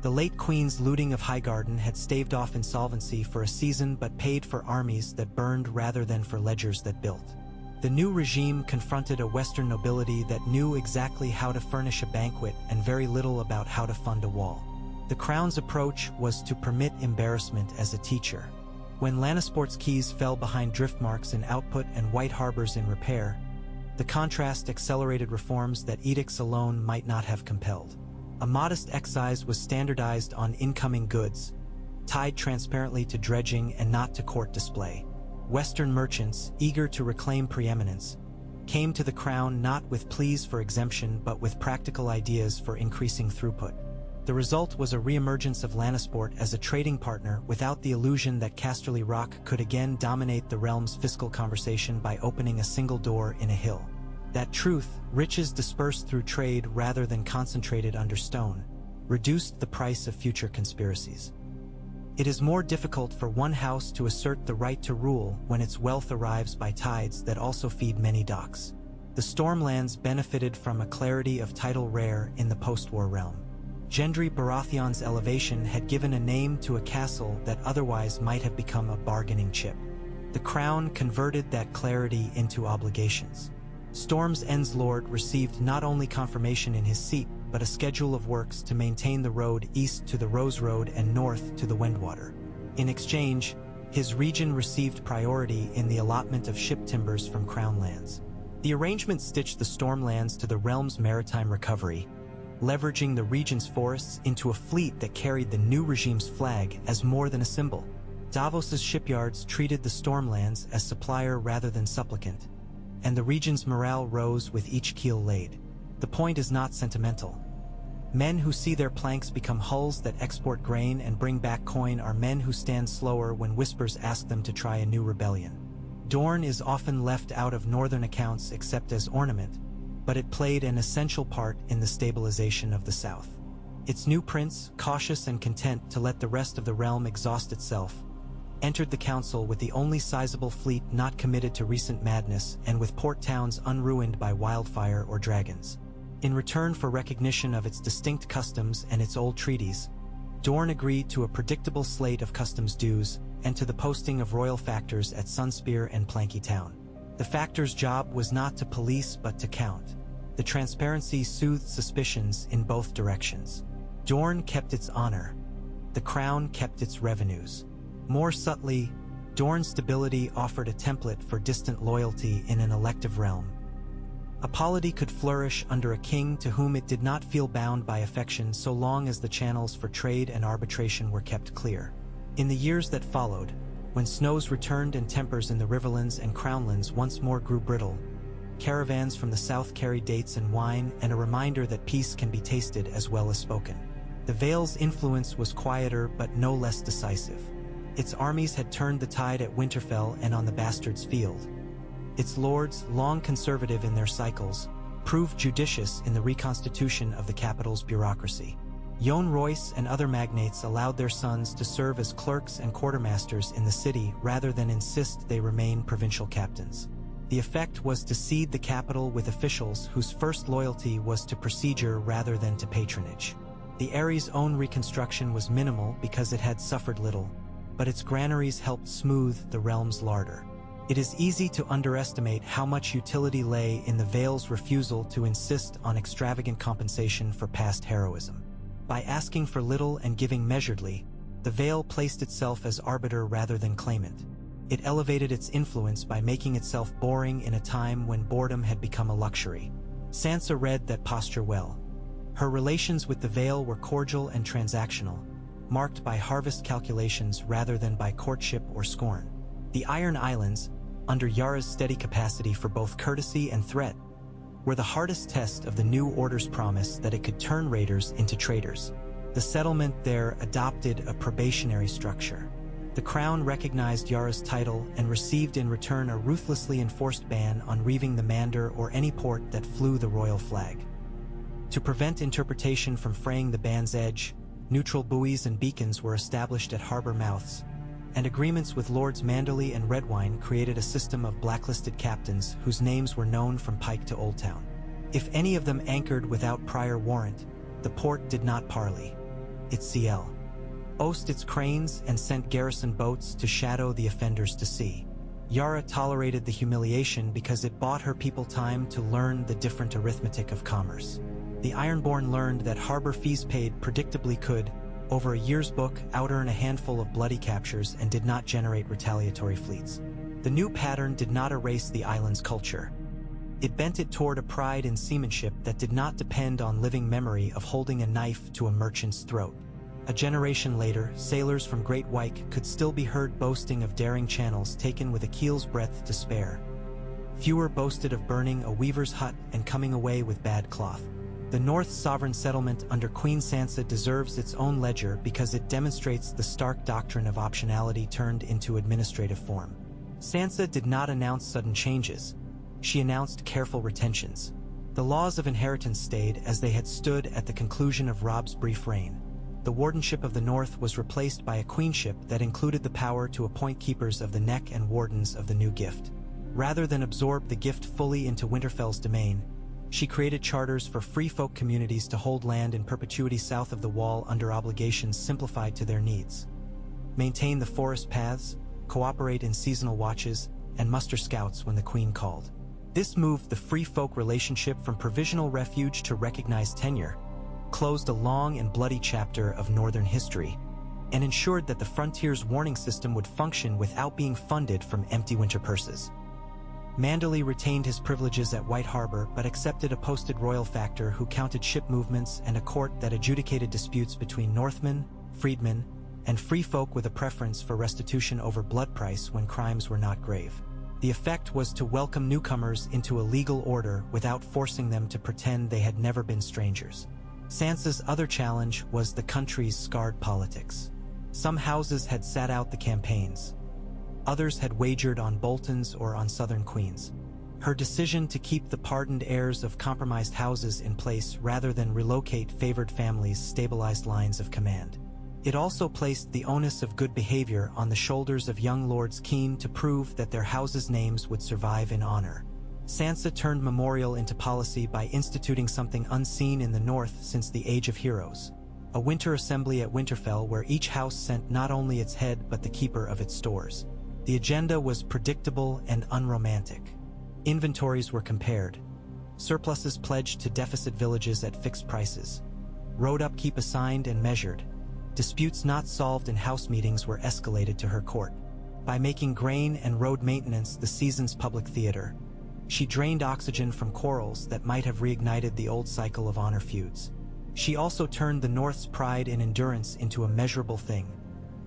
S1: The late Queen's looting of Highgarden had staved off insolvency for a season but paid for armies that burned rather than for ledgers that built. The new regime confronted a Western nobility that knew exactly how to furnish a banquet and very little about how to fund a wall. The Crown's approach was to permit embarrassment as a teacher. When Lannisport's quays fell behind drift marks in output and White Harbors in repair, the contrast accelerated reforms that edicts alone might not have compelled. A modest excise was standardized on incoming goods, tied transparently to dredging and not to court display. Western merchants, eager to reclaim preeminence, came to the crown not with pleas for exemption but with practical ideas for increasing throughput. The result was a reemergence of Lannisport as a trading partner without the illusion that Casterly Rock could again dominate the realm's fiscal conversation by opening a single door in a hill. That truth, riches dispersed through trade rather than concentrated under stone, reduced the price of future conspiracies. It is more difficult for one house to assert the right to rule when its wealth arrives by tides that also feed many docks. The Stormlands benefited from a clarity of title rare in the post-war realm. Gendry Baratheon's elevation had given a name to a castle that otherwise might have become a bargaining chip. The crown converted that clarity into obligations. Storm's End's Lord received not only confirmation in his seat, but a schedule of works to maintain the road east to the Rose Road and north to the Windwater. In exchange, his region received priority in the allotment of ship timbers from Crown lands. The arrangement stitched the Stormlands to the realm's maritime recovery, leveraging the region's forests into a fleet that carried the new regime's flag as more than a symbol. Davos's shipyards treated the Stormlands as supplier rather than supplicant, and the region's morale rose with each keel laid. The point is not sentimental. Men who see their planks become hulls that export grain and bring back coin are men who stand slower when whispers ask them to try a new rebellion. Dorne is often left out of northern accounts except as ornament, but it played an essential part in the stabilization of the South. Its new prince, cautious and content to let the rest of the realm exhaust itself, entered the council with the only sizable fleet not committed to recent madness and with port towns unruined by wildfire or dragons. In return for recognition of its distinct customs and its old treaties, Dorne agreed to a predictable slate of customs dues and to the posting of royal factors at Sunspear and Planky Town. The factor's job was not to police but to count. The transparency soothed suspicions in both directions. Dorne kept its honor. The crown kept its revenues. More subtly, Dorne's stability offered a template for distant loyalty in an elective realm. A polity could flourish under a king to whom it did not feel bound by affection so long as the channels for trade and arbitration were kept clear. In the years that followed, when snows returned and tempers in the Riverlands and Crownlands once more grew brittle, caravans from the south carried dates and wine and a reminder that peace can be tasted as well as spoken. The Vale's influence was quieter but no less decisive. Its armies had turned the tide at Winterfell and on the Bastards' Field. Its lords, long conservative in their cycles, proved judicious in the reconstitution of the capital's bureaucracy. Joan Royce and other magnates allowed their sons to serve as clerks and quartermasters in the city rather than insist they remain provincial captains. The effect was to seed the capital with officials whose first loyalty was to procedure rather than to patronage. The aery's own reconstruction was minimal because it had suffered little, but its granaries helped smooth the realm's larder. It is easy to underestimate how much utility lay in the Vale's refusal to insist on extravagant compensation for past heroism. By asking for little and giving measuredly, the Vale placed itself as arbiter rather than claimant. It elevated its influence by making itself boring in a time when boredom had become a luxury. Sansa read that posture well. Her relations with the Vale were cordial and transactional, marked by harvest calculations rather than by courtship or scorn. The Iron Islands, under Yara's steady capacity for both courtesy and threat, were the hardest test of the new order's promise that it could turn raiders into traders. The settlement there adopted a probationary structure. The crown recognized Yara's title and received in return a ruthlessly enforced ban on reaving the Mander or any port that flew the royal flag. To prevent interpretation from fraying the ban's edge, neutral buoys and beacons were established at harbor mouths, and agreements with Lords Manderley and Redwine created a system of blacklisted captains whose names were known from Pike to Old Town. If any of them anchored without prior warrant, the port did not parley. It ousted its cranes and sent garrison boats to shadow the offenders to sea. Yara tolerated the humiliation because it bought her people time to learn the different arithmetic of commerce. The Ironborn learned that harbor fees paid predictably could, over a year's book, out-earn a handful of bloody captures and did not generate retaliatory fleets. The new pattern did not erase the island's culture. It bent it toward a pride in seamanship that did not depend on living memory of holding a knife to a merchant's throat. A generation later, sailors from Great White could still be heard boasting of daring channels taken with a keel's breadth to spare. Fewer boasted of burning a weaver's hut and coming away with bad cloth. The North's sovereign settlement under Queen Sansa deserves its own ledger because it demonstrates the stark doctrine of optionality turned into administrative form. Sansa did not announce sudden changes. She announced careful retentions. The laws of inheritance stayed as they had stood at the conclusion of Robb's brief reign. The wardenship of the North was replaced by a queenship that included the power to appoint keepers of the neck and wardens of the new gift. Rather than absorb the gift fully into Winterfell's domain, she created charters for free folk communities to hold land in perpetuity south of the Wall under obligations simplified to their needs. Maintain the forest paths, cooperate in seasonal watches, and muster scouts when the Queen called. This moved the free folk relationship from provisional refuge to recognized tenure, closed a long and bloody chapter of Northern history, and ensured that the frontier's warning system would function without being funded from empty winter purses. Manderley retained his privileges at White Harbor but accepted a posted royal factor who counted ship movements and a court that adjudicated disputes between Northmen, freedmen, and free folk with a preference for restitution over blood price when crimes were not grave. The effect was to welcome newcomers into a legal order without forcing them to pretend they had never been strangers. Sansa's other challenge was the country's scarred politics. Some houses had sat out the campaigns. Others had wagered on Boltons or on Southern Queens. Her decision to keep the pardoned heirs of compromised houses in place rather than relocate favored families stabilized lines of command. It also placed the onus of good behavior on the shoulders of young lords keen to prove that their houses' names would survive in honor. Sansa turned memorial into policy by instituting something unseen in the North since the Age of Heroes: a winter assembly at Winterfell where each house sent not only its head but the keeper of its stores. The agenda was predictable and unromantic. Inventories were compared. Surpluses pledged to deficit villages at fixed prices. Road upkeep assigned and measured. Disputes not solved in house meetings were escalated to her court. By making grain and road maintenance the season's public theater, she drained oxygen from quarrels that might have reignited the old cycle of honor feuds. She also turned the North's pride in endurance into a measurable thing: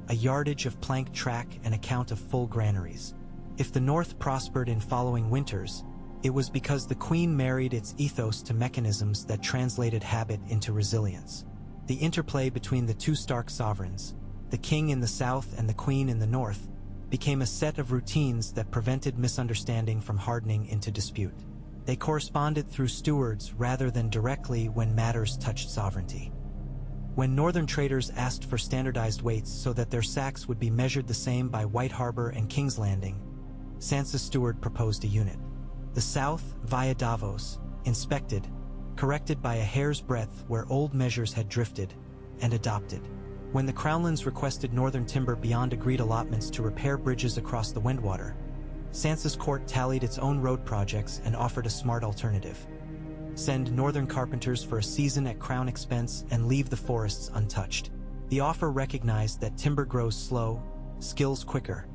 S1: a yardage of planked track and a count of full granaries. If the North prospered in following winters, it was because the Queen married its ethos to mechanisms that translated habit into resilience. The interplay between the two Stark sovereigns, the King in the South and the Queen in the North, became a set of routines that prevented misunderstanding from hardening into dispute. They corresponded through stewards rather than directly when matters touched sovereignty. When northern traders asked for standardized weights so that their sacks would be measured the same by White Harbor and King's Landing, Sansa's steward proposed a unit. The south, via Davos, inspected, corrected by a hair's breadth where old measures had drifted, and adopted. When the Crownlands requested northern timber beyond agreed allotments to repair bridges across the Windwater, Sansa's court tallied its own road projects and offered a smart alternative. Send northern carpenters for a season at Crown expense and leave the forests untouched. The offer recognized that timber grows slow, skills quicker.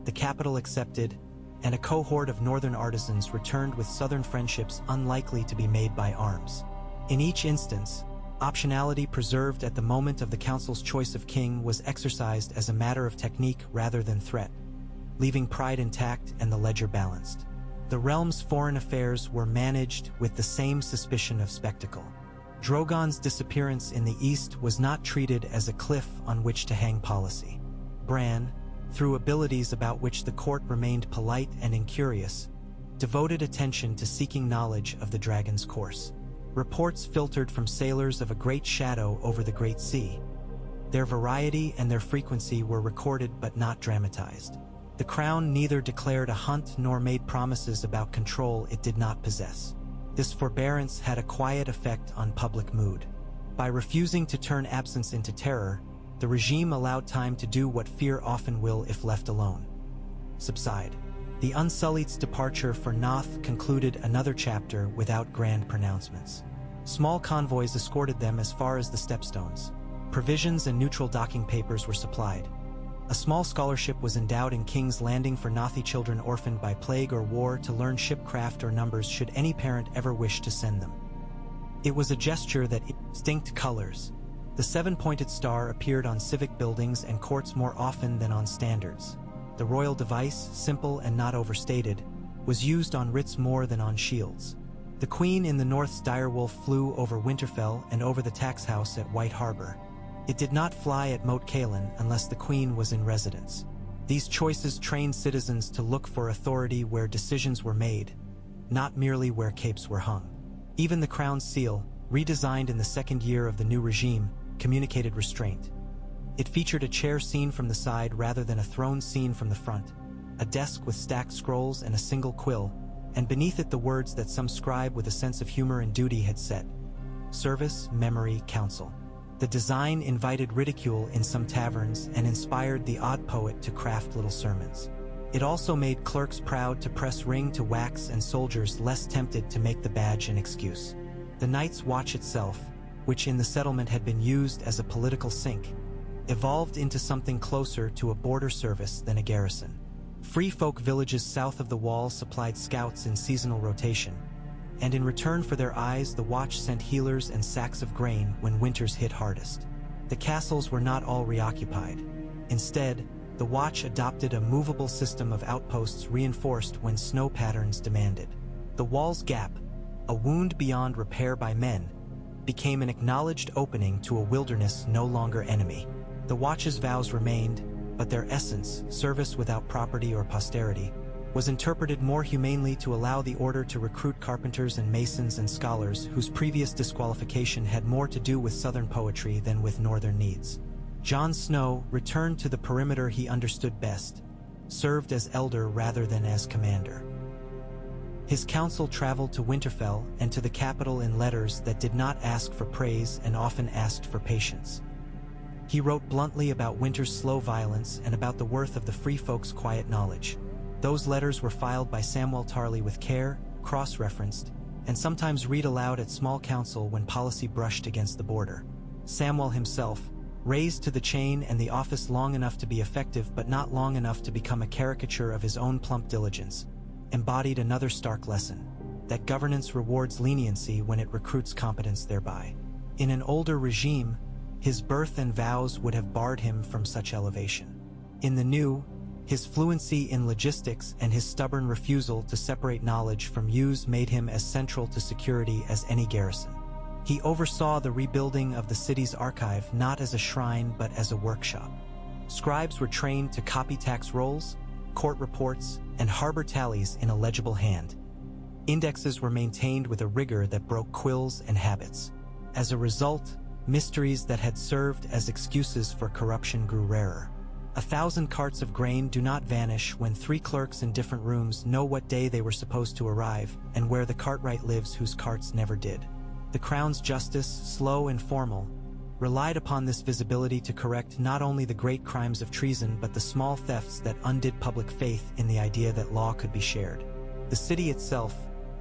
S1: The capital accepted, and a cohort of northern artisans returned with southern friendships unlikely to be made by arms. In each instance, optionality preserved at the moment of the council's choice of king was exercised as a matter of technique rather than threat, leaving pride intact and the ledger balanced. The realm's foreign affairs were managed with the same suspicion of spectacle. Drogon's disappearance in the east was not treated as a cliff on which to hang policy. Bran, through abilities about which the court remained polite and incurious, devoted attention to seeking knowledge of the dragon's course. Reports filtered from sailors of a great shadow over the Great Sea. Their variety and their frequency were recorded but not dramatized. The Crown neither declared a hunt nor made promises about control it did not possess. This forbearance had a quiet effect on public mood. By refusing to turn absence into terror, the regime allowed time to do what fear often will if left alone: subside. The Unsullied's departure for Noth concluded another chapter without grand pronouncements. Small convoys escorted them as far as the Stepstones. Provisions and neutral docking papers were supplied. A small scholarship was endowed in King's Landing for Nothi children orphaned by plague or war to learn shipcraft or numbers should any parent ever wish to send them. It was a gesture that distinct colors. The seven-pointed star appeared on civic buildings and courts more often than on standards. The royal device, simple and not overstated, was used on writs more than on shields. The Queen in the North's direwolf flew over Winterfell and over the tax house at White Harbor. It did not fly at Moat Cailin unless the Queen was in residence. These choices trained citizens to look for authority where decisions were made, not merely where capes were hung. Even the Crown seal, redesigned in the second year of the new regime, communicated restraint. It featured a chair seen from the side rather than a throne seen from the front, a desk with stacked scrolls and a single quill, and beneath it the words that some scribe with a sense of humor and duty had set: Service, Memory, Counsel. The design invited ridicule in some taverns and inspired the odd poet to craft little sermons. It also made clerks proud to press ring to wax and soldiers less tempted to make the badge an excuse. The Night's Watch itself, which in the settlement had been used as a political sink, evolved into something closer to a border service than a garrison. Free folk villages south of the wall supplied scouts in seasonal rotation, and in return for their eyes the watch sent healers and sacks of grain when winters hit hardest. The castles were not all reoccupied. Instead, the watch adopted a movable system of outposts reinforced when snow patterns demanded. The wall's gap, a wound beyond repair by men, became an acknowledged opening to a wilderness no longer enemy. The watch's vows remained, but their essence, service without property or posterity, was interpreted more humanely to allow the order to recruit carpenters and masons and scholars whose previous disqualification had more to do with southern poetry than with northern needs. Jon Snow returned to the perimeter he understood best, served as elder rather than as commander. His council traveled to Winterfell and to the capital in letters that did not ask for praise and often asked for patience. He wrote bluntly about winter's slow violence and about the worth of the free folk's quiet knowledge. Those letters were filed by Samwell Tarly with care, cross-referenced, and sometimes read aloud at small council when policy brushed against the border. Samwell himself, raised to the chain and the office long enough to be effective but not long enough to become a caricature of his own plump diligence, embodied another stark lesson: that governance rewards leniency when it recruits competence thereby. In an older regime, his birth and vows would have barred him from such elevation. In the new, his fluency in logistics and his stubborn refusal to separate knowledge from use made him as central to security as any garrison. He oversaw the rebuilding of the city's archive not as a shrine but as a workshop. Scribes were trained to copy tax rolls, court reports, and harbor tallies in a legible hand. Indexes were maintained with a rigor that broke quills and habits. As a result, mysteries that had served as excuses for corruption grew rarer. 1,000 carts of grain do not vanish when 3 clerks in different rooms know what day they were supposed to arrive and where the cartwright lives whose carts never did. The Crown's justice, slow and formal, relied upon this visibility to correct not only the great crimes of treason but the small thefts that undid public faith in the idea that law could be shared. The city itself,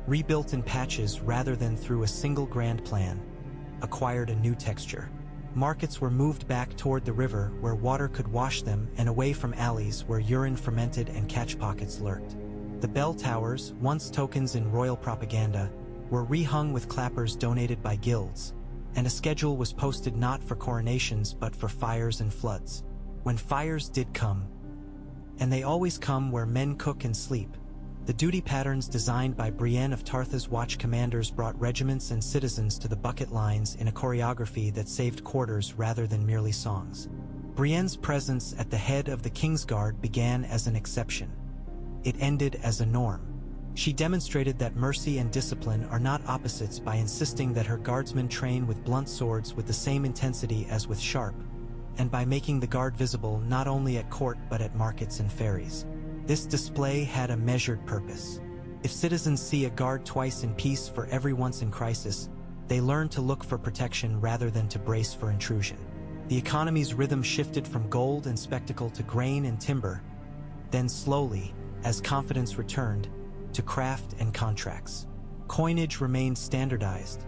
S1: rebuilt in patches rather than through a single grand plan, acquired a new texture. Markets were moved back toward the river where water could wash them and away from alleys where urine fermented and catch pockets lurked. The bell towers, once tokens in royal propaganda, were rehung with clappers donated by guilds, and a schedule was posted not for coronations but for fires and floods. When fires did come, and they always come where men cook and sleep, the duty patterns designed by Brienne of Tartha's watch commanders brought regiments and citizens to the bucket lines in a choreography that saved quarters rather than merely songs. Brienne's presence at the head of the Kingsguard began as an exception. It ended as a norm. She demonstrated that mercy and discipline are not opposites by insisting that her guardsmen train with blunt swords with the same intensity as with sharp, and by making the guard visible not only at court but at markets and ferries. This display had a measured purpose. If citizens see a guard twice in peace for every once in crisis, they learn to look for protection rather than to brace for intrusion. The economy's rhythm shifted from gold and spectacle to grain and timber, then slowly, as confidence returned, to craft and contracts. Coinage remained standardized,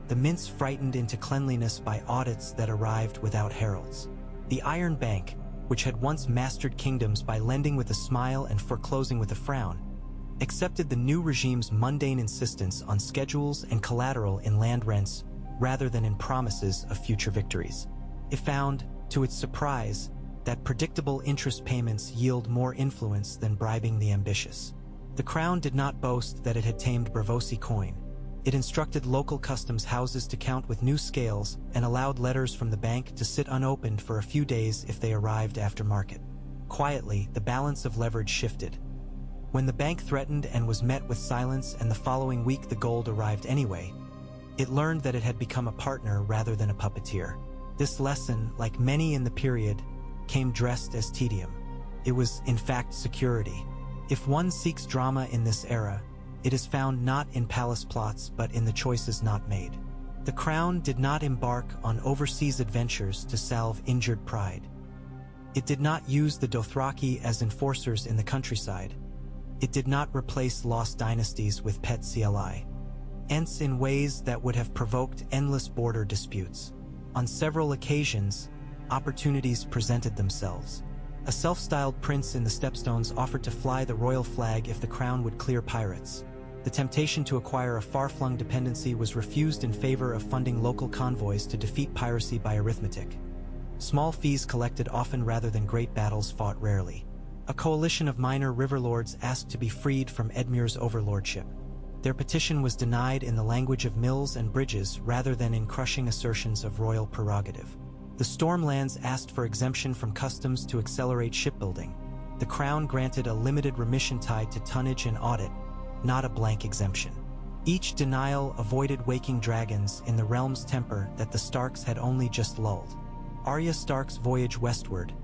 S1: the mints frightened into cleanliness by audits that arrived without heralds. The Iron Bank, which had once mastered kingdoms by lending with a smile and foreclosing with a frown, accepted the new regime's mundane insistence on schedules and collateral in land rents rather than in promises of future victories. It found, to its surprise, that predictable interest payments yield more influence than bribing the ambitious. The Crown did not boast that it had tamed Bravosi coin. It instructed local customs houses to count with new scales and allowed letters from the bank to sit unopened for a few days if they arrived after market. Quietly, the balance of leverage shifted. When the bank threatened and was met with silence and the following week the gold arrived anyway, it learned that it had become a partner rather than a puppeteer. This lesson, like many in the period, came dressed as tedium. It was, in fact, security. If one seeks drama in this era, it is found not in palace plots but in the choices not made. The Crown did not embark on overseas adventures to salve injured pride. It did not use the Dothraki as enforcers in the countryside. It did not replace lost dynasties with pet CLI, hence in ways that would have provoked endless border disputes. On several occasions, opportunities presented themselves. A self-styled prince in the Stepstones offered to fly the royal flag if the Crown would clear pirates. The temptation to acquire a far-flung dependency was refused in favor of funding local convoys to defeat piracy by arithmetic. Small fees collected often rather than great battles fought rarely. A coalition of minor riverlords asked to be freed from Edmure's overlordship. Their petition was denied in the language of mills and bridges rather than in crushing assertions of royal prerogative. The Stormlands asked for exemption from customs to accelerate shipbuilding. The Crown granted a limited remission tied to tonnage and audit, not a blank exemption. Each denial avoided waking dragons in the realm's temper that the Starks had only just lulled. Arya Stark's voyage westward,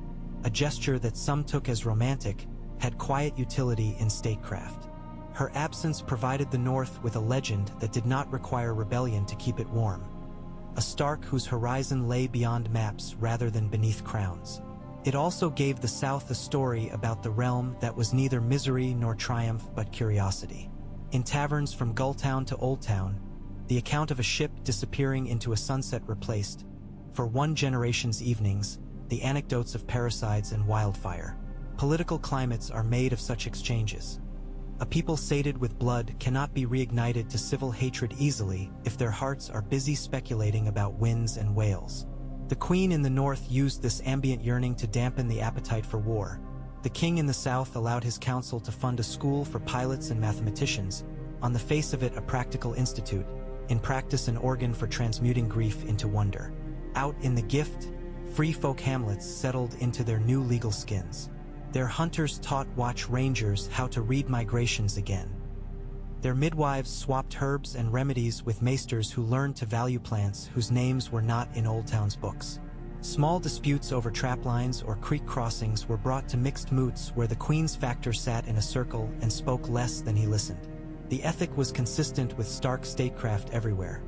S1: a gesture that some took as romantic, had quiet utility in statecraft. Her absence provided the North with a legend that did not require rebellion to keep it warm. A Stark whose horizon lay beyond maps rather than beneath crowns. It also gave the South a story about the realm that was neither misery nor triumph but curiosity. In taverns from Gulltown to Old Town, the account of a ship disappearing into a sunset replaced, for one generation's evenings, the anecdotes of parricides and wildfire. Political climates are made of such exchanges. A people sated with blood cannot be reignited to civil hatred easily if their hearts are busy speculating about winds and whales. The Queen in the North used this ambient yearning to dampen the appetite for war. The King in the South allowed his council to fund a school for pilots and mathematicians, on the face of it a practical institute, in practice an organ for transmuting grief into wonder. Out in the gift, free folk hamlets settled into their new legal skins. Their hunters taught watch rangers how to read migrations again. Their midwives swapped herbs and remedies with maesters who learned to value plants whose names were not in Old Town's books. Small disputes over traplines or creek crossings were brought to mixed moots where the Queen's factor sat in a circle and spoke less than he listened. The ethic was consistent with stark statecraft everywhere.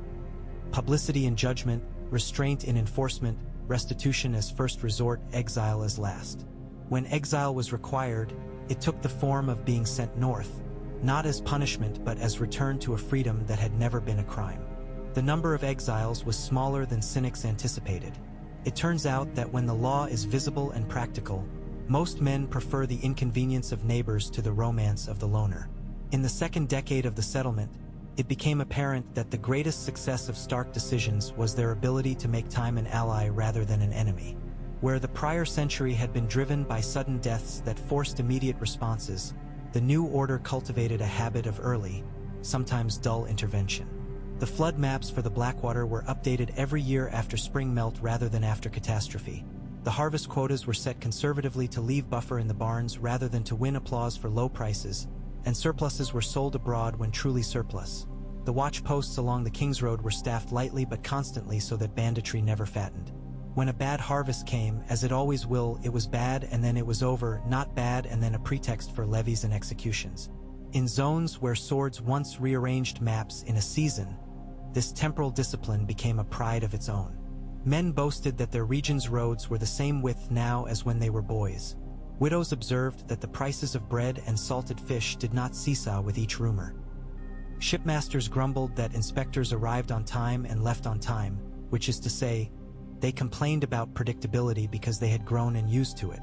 S1: Publicity in judgment, restraint in enforcement, restitution as first resort, exile as last. When exile was required, it took the form of being sent north, not as punishment but as return to a freedom that had never been a crime. The number of exiles was smaller than cynics anticipated. It turns out that when the law is visible and practical, most men prefer the inconvenience of neighbors to the romance of the loner. In the second decade of the settlement, it became apparent that the greatest success of Stark decisions was their ability to make time an ally rather than an enemy. Where the prior century had been driven by sudden deaths that forced immediate responses, the new order cultivated a habit of early, sometimes dull intervention. The flood maps for the Blackwater were updated every year after spring melt rather than after catastrophe. The harvest quotas were set conservatively to leave buffer in the barns rather than to win applause for low prices, and surpluses were sold abroad when truly surplus. The watch posts along the King's Road were staffed lightly but constantly so that banditry never fattened. When a bad harvest came, as it always will, it was bad and then it was over, not bad and then a pretext for levies and executions. In zones where swords once rearranged maps in a season, this temporal discipline became a pride of its own. Men boasted that their region's roads were the same width now as when they were boys. Widows observed that the prices of bread and salted fish did not seesaw with each rumor. Shipmasters grumbled that inspectors arrived on time and left on time, which is to say, they complained about predictability because they had grown and used to it.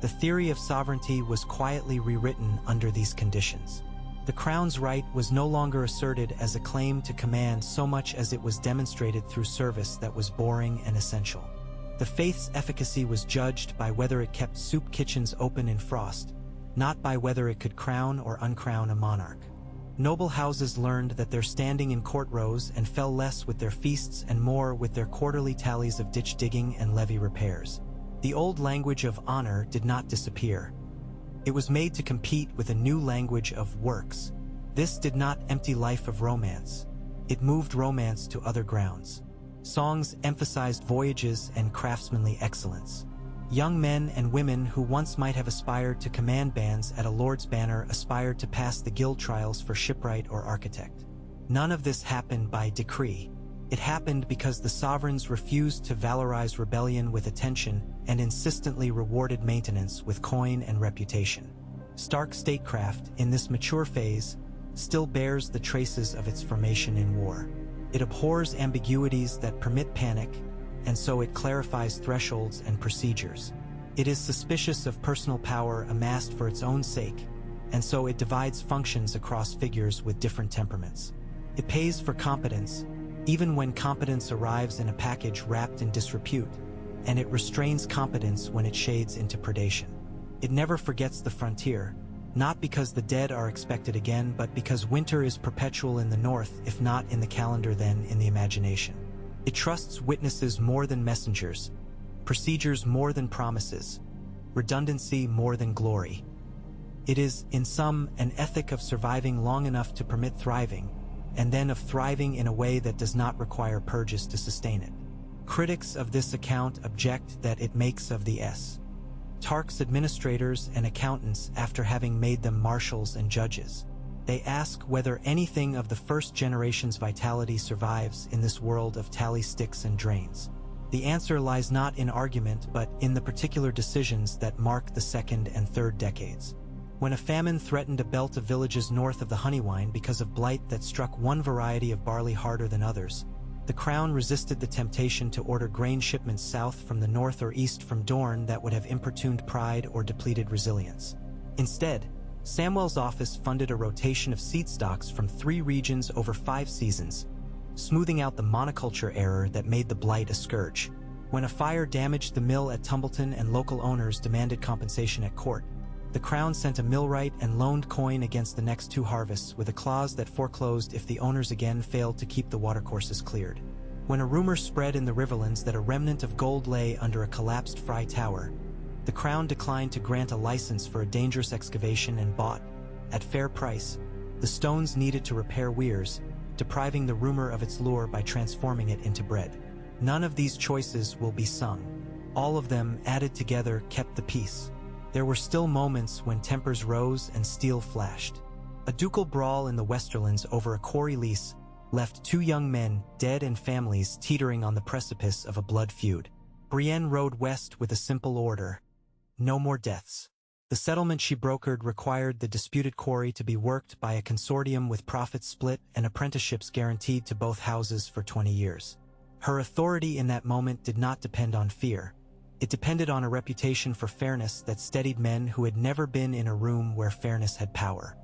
S1: The theory of sovereignty was quietly rewritten under these conditions. The crown's right was no longer asserted as a claim to command so much as it was demonstrated through service that was boring and essential. The faith's efficacy was judged by whether it kept soup kitchens open in frost, not by whether it could crown or uncrown a monarch. Noble houses learned that their standing in court rose and fell less with their feasts and more with their quarterly tallies of ditch digging and levee repairs. The old language of honor did not disappear. It was made to compete with a new language of works. This did not empty life of romance. It moved romance to other grounds. Songs emphasized voyages and craftsmanly excellence. Young men and women who once might have aspired to command bands at a lord's banner aspired to pass the guild trials for shipwright or architect. None of this happened by decree. It happened because the sovereigns refused to valorize rebellion with attention and insistently rewarded maintenance with coin and reputation. Stark statecraft, in this mature phase, still bears the traces of its formation in war. It abhors ambiguities that permit panic, and so it clarifies thresholds and procedures. It is suspicious of personal power amassed for its own sake, and so it divides functions across figures with different temperaments. It pays for competence, even when competence arrives in a package wrapped in disrepute, and it restrains competence when it shades into predation. It never forgets the frontier, not because the dead are expected again, but because winter is perpetual in the north, if not in the calendar then in the imagination. It trusts witnesses more than messengers, procedures more than promises, redundancy more than glory. It is, in sum, an ethic of surviving long enough to permit thriving, and then of thriving in a way that does not require purges to sustain it. Critics of this account object that it makes of the Tark's administrators and accountants after having made them marshals and judges. They ask whether anything of the first generation's vitality survives in this world of tally sticks and drains. The answer lies not in argument but in the particular decisions that mark the second and third decades. When a famine threatened a belt of villages north of the Honeywine because of blight that struck one variety of barley harder than others, the crown resisted the temptation to order grain shipments south from the north or east from Dorne that would have importuned pride or depleted resilience. Instead, Samwell's office funded a rotation of seed stocks from 3 regions over 5 seasons, smoothing out the monoculture error that made the blight a scourge. When a fire damaged the mill at Tumbleton and local owners demanded compensation at court, the crown sent a millwright and loaned coin against the next 2 harvests with a clause that foreclosed if the owners again failed to keep the watercourses cleared. When a rumor spread in the Riverlands that a remnant of gold lay under a collapsed Fry Tower, the crown declined to grant a license for a dangerous excavation and bought, at fair price, The stones needed to repair weirs, depriving the rumor of its lure by transforming it into bread. None of these choices will be sung. All of them, added together, kept the peace. There were still moments when tempers rose and steel flashed. A ducal brawl in the Westerlands over a quarry lease left 2 young men dead and families teetering on the precipice of a blood feud. Brienne rode west with a simple order: no more deaths. The settlement she brokered required the disputed quarry to be worked by a consortium with profits split and apprenticeships guaranteed to both houses for 20 years. Her authority in that moment did not depend on fear. It depended on a reputation for fairness that steadied men who had never been in a room where fairness had power.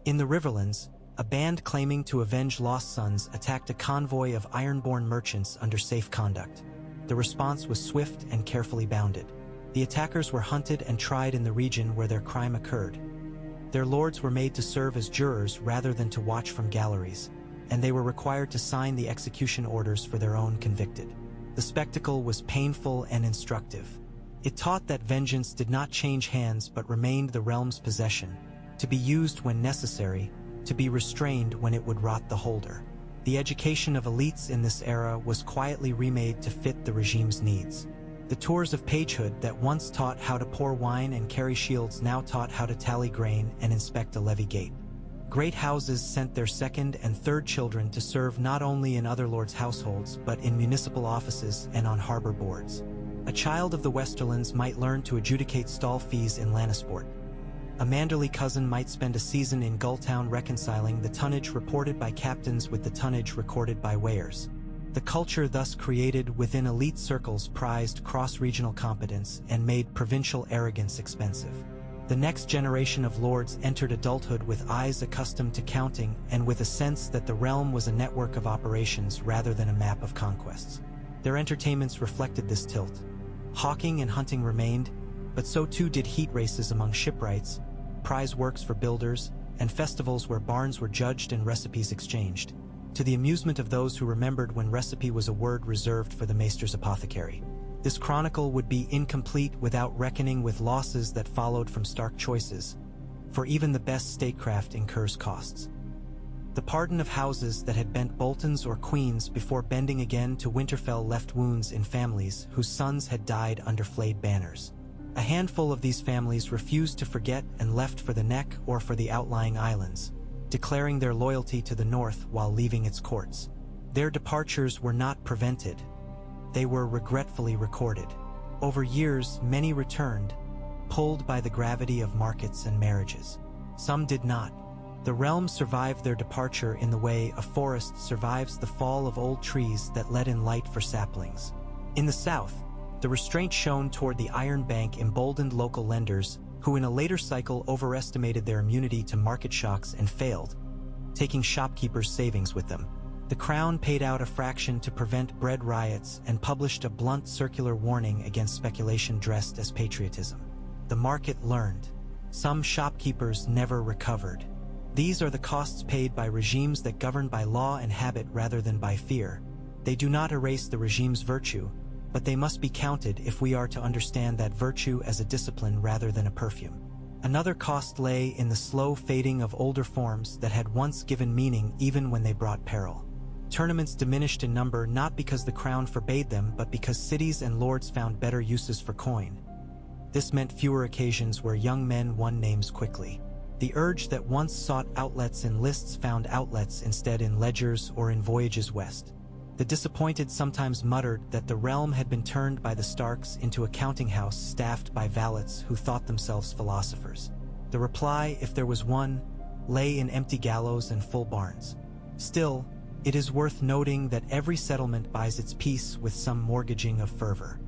S1: In the Riverlands, a band claiming to avenge lost sons attacked a convoy of ironborn merchants under safe conduct. The response was swift and carefully bounded. The attackers were hunted and tried in the region where their crime occurred. Their lords were made to serve as jurors rather than to watch from galleries, and they were required to sign the execution orders for their own convicted. The spectacle was painful and instructive. It taught that vengeance did not change hands but remained the realm's possession, to be used when necessary, to be restrained when it would rot the holder. The education of elites in this era was quietly remade to fit the regime's needs. The tours of pagehood that once taught how to pour wine and carry shields now taught how to tally grain and inspect a levy gate. Great houses sent their second and third children to serve not only in other lords' households but in municipal offices and on harbor boards. A child of the Westerlands might learn to adjudicate stall fees in Lannisport. A Manderley cousin might spend a season in Gulltown reconciling the tonnage reported by captains with the tonnage recorded by weighers. The culture thus created within elite circles prized cross-regional competence and made provincial arrogance expensive. The next generation of lords entered adulthood with eyes accustomed to counting and with a sense that the realm was a network of operations rather than a map of conquests. Their entertainments reflected this tilt. Hawking and hunting remained, but so too did heat races among shipwrights, prize works for builders, and festivals where barns were judged and recipes exchanged, to the amusement of those who remembered when recipe was a word reserved for the maester's apothecary. This chronicle would be incomplete without reckoning with losses that followed from stark choices, for even the best statecraft incurs costs. The pardon of houses that had bent Boltons or Queens before bending again to Winterfell left wounds in families whose sons had died under flayed banners. A handful of these families refused to forget and left for the Neck or for the outlying islands, declaring their loyalty to the North while leaving its courts. Their departures were not prevented. They were regretfully recorded. Over years, many returned, pulled by the gravity of markets and marriages. Some did not. The realm survived their departure in the way a forest survives the fall of old trees that let in light for saplings. In the South, the restraint shown toward the Iron Bank emboldened local lenders who in a later cycle overestimated their immunity to market shocks and failed, taking shopkeepers' savings with them. The Crown paid out a fraction to prevent bread riots and published a blunt circular warning against speculation dressed as patriotism. The market learned. Some shopkeepers never recovered. These are the costs paid by regimes that govern by law and habit rather than by fear. They do not erase the regime's virtue, but they must be counted if we are to understand that virtue as a discipline rather than a perfume. Another cost lay in the slow fading of older forms that had once given meaning even when they brought peril. Tournaments diminished in number not because the crown forbade them but because cities and lords found better uses for coin. This meant fewer occasions where young men won names quickly. The urge that once sought outlets in lists found outlets instead in ledgers or in voyages west. The disappointed sometimes muttered that the realm had been turned by the Starks into a counting house staffed by valets who thought themselves philosophers. The reply, if there was one, lay in empty gallows and full barns. Still, it is worth noting that every settlement buys its peace with some mortgaging of fervor.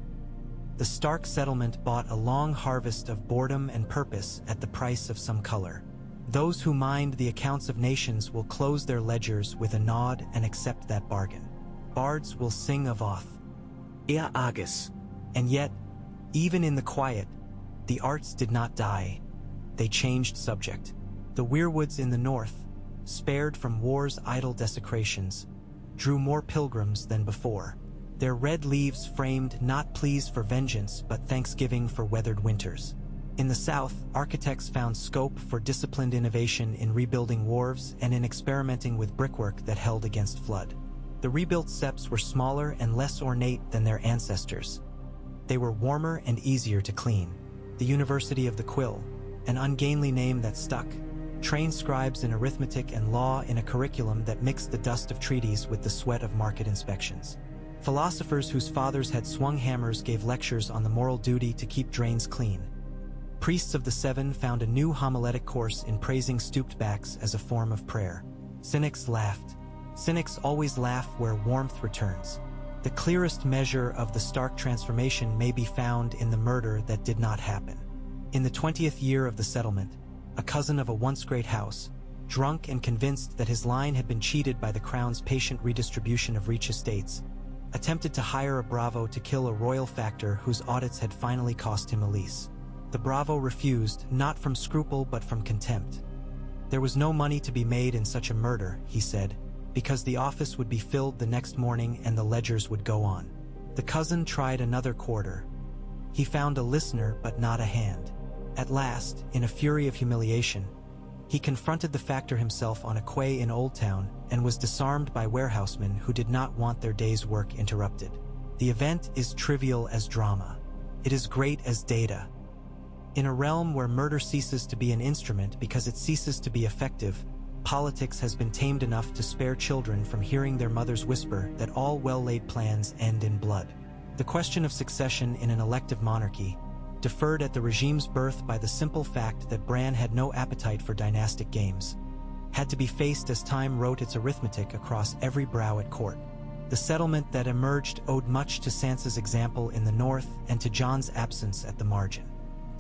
S1: The Stark settlement bought a long harvest of boredom and purpose at the price of some color. Those who mind the accounts of nations will close their ledgers with a nod and accept that bargain. Bards will sing of Oth.
S2: Er Argus.
S1: And yet, even in the quiet, the arts did not die. They changed subject. The weirwoods in the north, spared from war's idle desecrations, drew more pilgrims than before. Their red leaves framed not pleas for vengeance but thanksgiving for weathered winters. In the south, architects found scope for disciplined innovation in rebuilding wharves and in experimenting with brickwork that held against flood. The rebuilt seps were smaller and less ornate than their ancestors. They were warmer and easier to clean. The University of the Quill, an ungainly name that stuck, trained scribes in arithmetic and law in a curriculum that mixed the dust of treaties with the sweat of market inspections. Philosophers whose fathers had swung hammers gave lectures on the moral duty to keep drains clean. Priests of the Seven found a new homiletic course in praising stooped backs as a form of prayer. Cynics laughed. Cynics always laugh where warmth returns. The clearest measure of the Stark transformation may be found in the murder that did not happen. In the 20th year of the settlement, a cousin of a once great house, drunk and convinced that his line had been cheated by the crown's patient redistribution of rich estates, attempted to hire a bravo to kill a royal factor whose audits had finally cost him a lease. The bravo refused, not from scruple but from contempt. There was no money to be made in such a murder, he said, because the office would be filled the next morning and the ledgers would go on. The cousin tried another quarter. He found a listener but not a hand. At last, in a fury of humiliation, he confronted the factor himself on a quay in Old Town and was disarmed by warehousemen who did not want their day's work interrupted. The event is trivial as drama. It is great as data. In a realm where murder ceases to be an instrument because it ceases to be effective, politics has been tamed enough to spare children from hearing their mothers whisper that all well-laid plans end in blood. The question of succession in an elective monarchy, deferred at the regime's birth by the simple fact that Bran had no appetite for dynastic games, had to be faced as time wrote its arithmetic across every brow at court. The settlement that emerged owed much to Sansa's example in the north and to Jon's absence at the margin.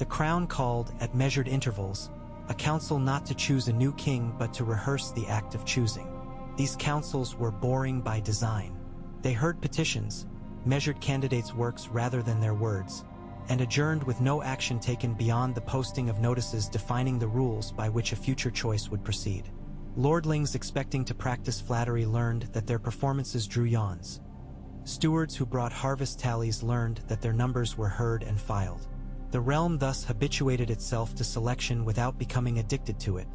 S1: The crown called, at measured intervals, a council not to choose a new king but to rehearse the act of choosing. These councils were boring by design. They heard petitions, measured candidates' works rather than their words, and adjourned with no action taken beyond the posting of notices defining the rules by which a future choice would proceed. Lordlings expecting to practice flattery learned that their performances drew yawns. Stewards who brought harvest tallies learned that their numbers were heard and filed. The realm thus habituated itself to selection without becoming addicted to it,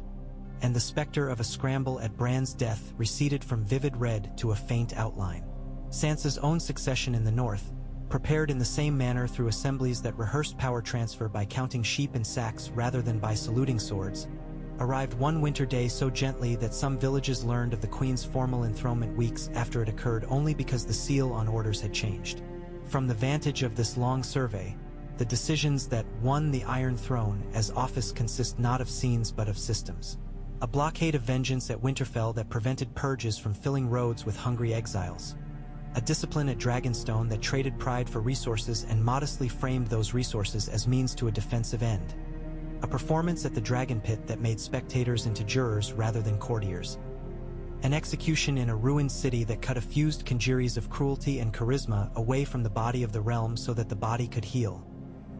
S1: and the specter of a scramble at Bran's death receded from vivid red to a faint outline. Sansa's own succession in the north, prepared in the same manner through assemblies that rehearsed power transfer by counting sheep in sacks rather than by saluting swords, arrived one winter day so gently that some villages learned of the Queen's formal enthronement weeks after it occurred only because the seal on orders had changed. From the vantage of this long survey, the decisions that won the Iron Throne as office consist not of scenes but of systems. A blockade of vengeance at Winterfell that prevented purges from filling roads with hungry exiles. A discipline at Dragonstone that traded pride for resources and modestly framed those resources as means to a defensive end. A performance at the Dragon Pit that made spectators into jurors rather than courtiers. An execution in a ruined city that cut a fused congeries of cruelty and charisma away from the body of the realm so that the body could heal.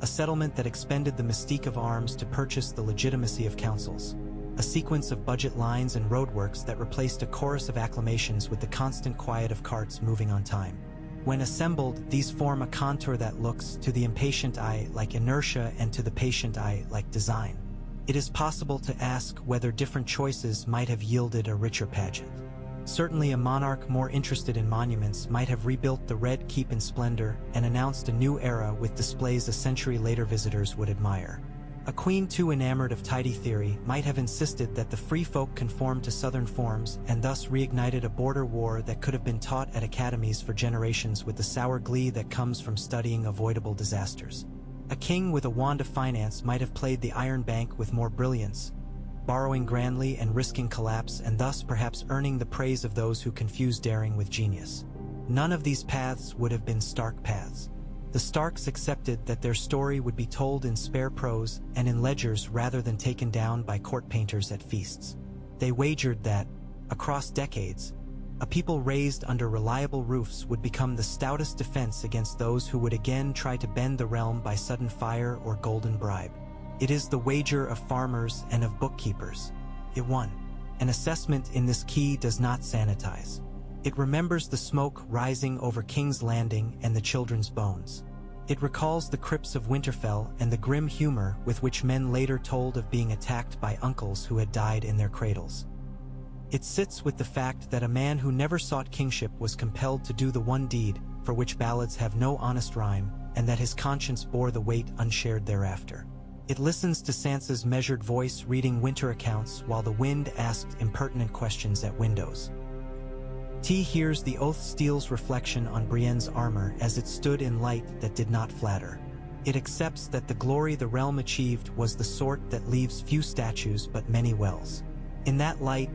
S1: A settlement that expended the mystique of arms to purchase the legitimacy of councils. A sequence of budget lines and roadworks that replaced a chorus of acclamations with the constant quiet of carts moving on time. When assembled, these form a contour that looks, to the impatient eye, like inertia and to the patient eye, like design. It is possible to ask whether different choices might have yielded a richer pageant. Certainly a monarch more interested in monuments might have rebuilt the Red Keep in splendor and announced a new era with displays a century later visitors would admire. A queen too enamored of tidy theory might have insisted that the free folk conform to southern forms and thus reignited a border war that could have been taught at academies for generations with the sour glee that comes from studying avoidable disasters. A king with a wand of finance might have played the Iron Bank with more brilliance, borrowing grandly and risking collapse and thus perhaps earning the praise of those who confuse daring with genius. None of these paths would have been Stark paths. The Starks accepted that their story would be told in spare prose and in ledgers rather than taken down by court painters at feasts. They wagered that, across decades, a people raised under reliable roofs would become the stoutest defense against those who would again try to bend the realm by sudden fire or golden bribe. It is the wager of farmers and of bookkeepers. It won. An assessment in this key does not sanitize. It remembers the smoke rising over King's Landing and the children's bones. It recalls the crypts of Winterfell and the grim humor with which men later told of being attacked by uncles who had died in their cradles. It sits with the fact that a man who never sought kingship was compelled to do the one deed for which ballads have no honest rhyme, and that his conscience bore the weight unshared thereafter. It listens to Sansa's measured voice reading winter accounts while the wind asked impertinent questions at windows. T hears the oath steel's reflection on Brienne's armor as it stood in light that did not flatter. It accepts that the glory the realm achieved was the sort that leaves few statues but many wells. In that light,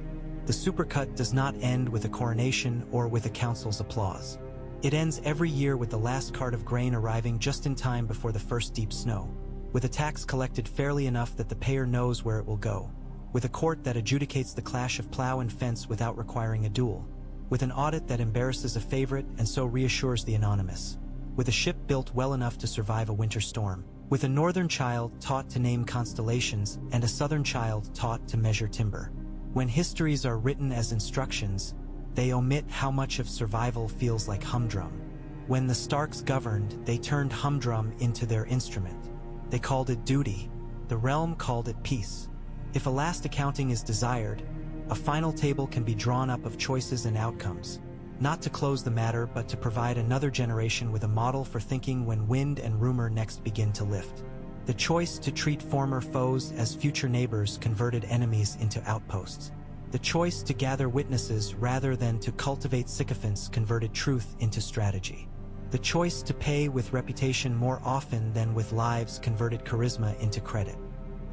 S1: the supercut does not end with a coronation or with a council's applause. It ends every year with the last cart of grain arriving just in time before the first deep snow, with a tax collected fairly enough that the payer knows where it will go, with a court that adjudicates the clash of plow and fence without requiring a duel, with an audit that embarrasses a favorite and so reassures the anonymous, with a ship built well enough to survive a winter storm, with a northern child taught to name constellations and a southern child taught to measure timber. When histories are written as instructions, they omit how much of survival feels like humdrum. When the Starks governed, they turned humdrum into their instrument. They called it duty. The realm called it peace. If a last accounting is desired, a final table can be drawn up of choices and outcomes, not to close the matter but to provide another generation with a model for thinking when wind and rumor next begin to lift. The choice to treat former foes as future neighbors converted enemies into outposts. The choice to gather witnesses rather than to cultivate sycophants converted truth into strategy. The choice to pay with reputation more often than with lives converted charisma into credit.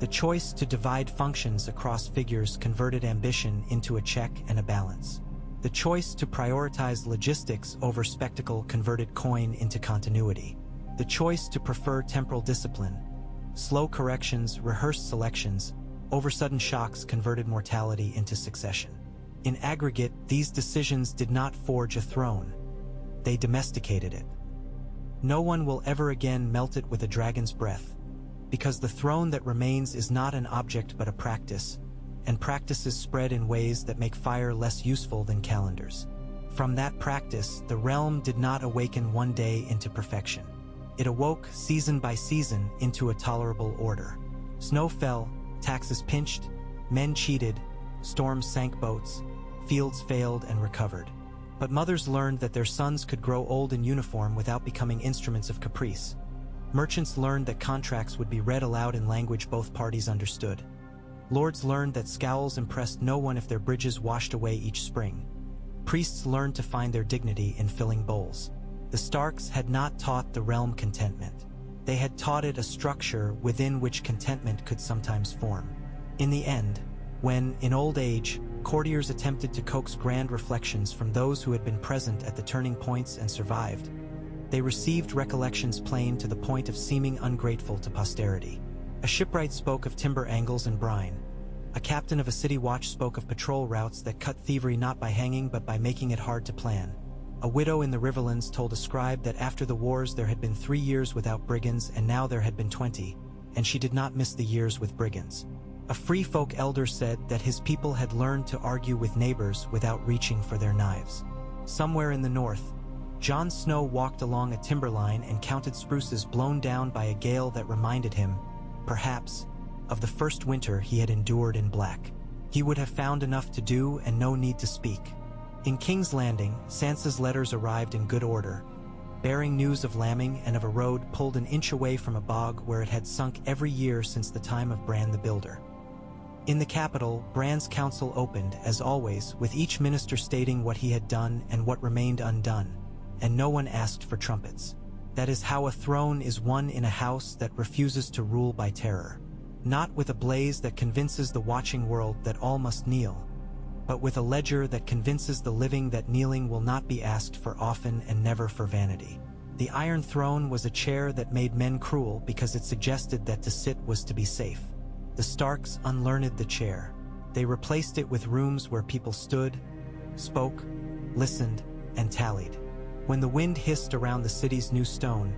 S1: The choice to divide functions across figures converted ambition into a check and a balance. The choice to prioritize logistics over spectacle converted coin into continuity. The choice to prefer temporal discipline, slow corrections, rehearsed selections, over sudden shocks converted mortality into succession. In aggregate, these decisions did not forge a throne. They domesticated it. No one will ever again melt it with a dragon's breath, because the throne that remains is not an object but a practice, and practices spread in ways that make fire less useful than calendars. From that practice, the realm did not awaken one day into perfection. It awoke season by season into a tolerable order. Snow fell, taxes pinched, men cheated, storms sank boats, fields failed and recovered. But mothers learned that their sons could grow old in uniform without becoming instruments of caprice. Merchants learned that contracts would be read aloud in language both parties understood. Lords learned that scowls impressed no one if their bridges washed away each spring. Priests learned to find their dignity in filling bowls. The Starks had not taught the realm contentment. They had taught it a structure within which contentment could sometimes form. In the end, when, in old age, courtiers attempted to coax grand reflections from those who had been present at the turning points and survived, they received recollections plain to the point of seeming ungrateful to posterity. A shipwright spoke of timber angles and brine. A captain of a city watch spoke of patrol routes that cut thievery not by hanging but by making it hard to plan. A widow in the Riverlands told a scribe that after the wars there had been 3 years without brigands and now there had been 20, and she did not miss the years with brigands. A free folk elder said that his people had learned to argue with neighbors without reaching for their knives. Somewhere in the north, Jon Snow walked along a timberline and counted spruces blown down by a gale that reminded him, perhaps, of the first winter he had endured in black. He would have found enough to do and no need to speak. In King's Landing, Sansa's letters arrived in good order, bearing news of lambing and of a road pulled an inch away from a bog where it had sunk every year since the time of Bran the Builder. In the capital, Bran's council opened, as always, with each minister stating what he had done and what remained undone, and no one asked for trumpets. That is how a throne is won in a house that refuses to rule by terror. Not with a blaze that convinces the watching world that all must kneel, but with a ledger that convinces the living that kneeling will not be asked for often and never for vanity. The Iron Throne was a chair that made men cruel because it suggested that to sit was to be safe. The Starks unlearned the chair. They replaced it with rooms where people stood, spoke, listened, and tallied. When the wind hissed around the city's new stone,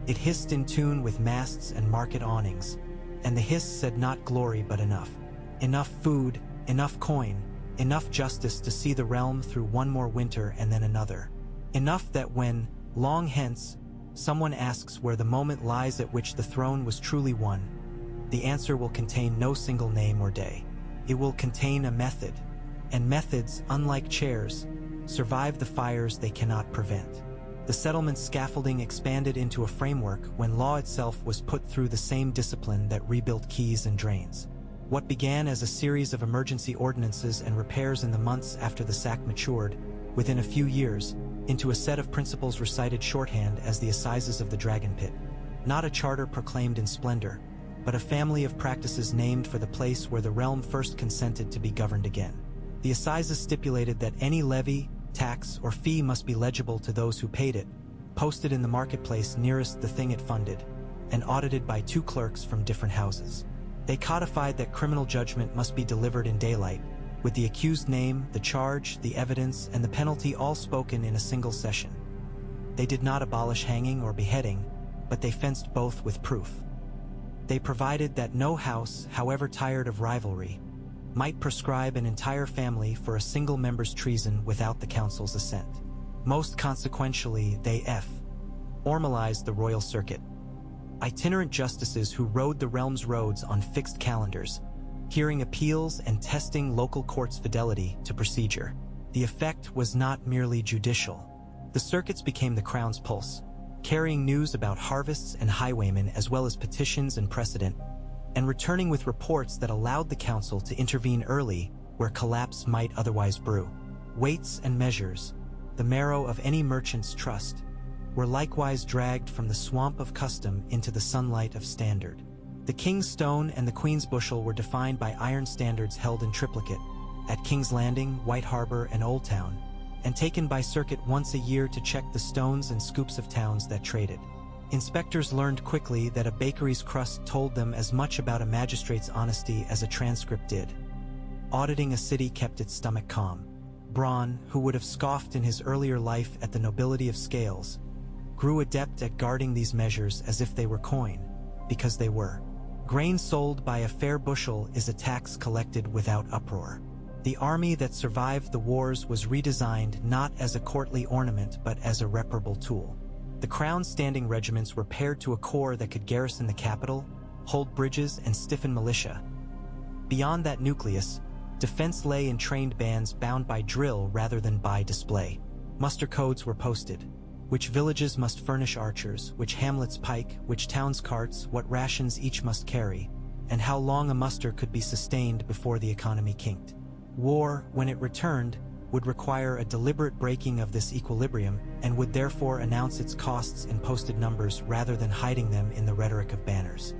S1: it hissed in tune with masts and market awnings, and the hiss said not glory but enough. Enough food, enough coin, enough justice to see the realm through one more winter and then another. Enough that when, long hence, Someone asks where the moment lies at which the throne was truly won. The answer will contain no single name or day. It will contain a method, and methods, unlike chairs, survive the fires they cannot prevent. The settlement's scaffolding expanded into a framework when law itself was put through the same discipline that rebuilt quays and drains. What began as a series of emergency ordinances and repairs in the months after the sack matured, within a few years, into a set of principles recited shorthand as the assizes of the Dragon Pit. Not a charter proclaimed in splendor, but a family of practices named for the place where the realm first consented to be governed again. The assizes stipulated that any levy, tax, or fee must be legible to those who paid it, posted in the marketplace nearest the thing it funded, and audited by 2 clerks from different houses. They codified that criminal judgment must be delivered in daylight, with the accused name, the charge, the evidence, and the penalty all spoken in a single session. They did not abolish hanging or beheading, but they fenced both with proof. They provided that no house, however tired of rivalry, might proscribe an entire family for a single member's treason without the council's assent. Most consequentially, they formalized the royal circuit. Itinerant justices who rode the realm's roads on fixed calendars, hearing appeals and testing local courts' fidelity to procedure. The effect was not merely judicial. The circuits became the crown's pulse, carrying news about harvests and highwaymen as well as petitions and precedent, and returning with reports that allowed the council to intervene early where collapse might otherwise brew. Weights and measures, the marrow of any merchant's trust, were likewise dragged from the swamp of custom into the sunlight of standard. The King's Stone and the Queen's Bushel were defined by iron standards held in triplicate at King's Landing, White Harbor, and Old Town, and taken by circuit once a year to check the stones and scoops of towns that traded. Inspectors learned quickly that a bakery's crust told them as much about a magistrate's honesty as a transcript did. Auditing a city kept its stomach calm. Braun, who would have scoffed in his earlier life at the nobility of scales, grew adept at guarding these measures as if they were coin, because they were. Grain sold by a fair bushel is a tax collected without uproar. The army that survived the wars was redesigned not as a courtly ornament but as a reparable tool. The crown's standing regiments were paired to a corps that could garrison the capital, hold bridges, and stiffen militia. Beyond that nucleus, defense lay in trained bands bound by drill rather than by display. Muster codes were posted. Which villages must furnish archers, which hamlets pike, which towns carts, what rations each must carry, and how long a muster could be sustained before the economy kinked. War, when it returned, would require a deliberate breaking of this equilibrium and would therefore announce its costs in posted numbers rather than hiding them in the rhetoric of banners.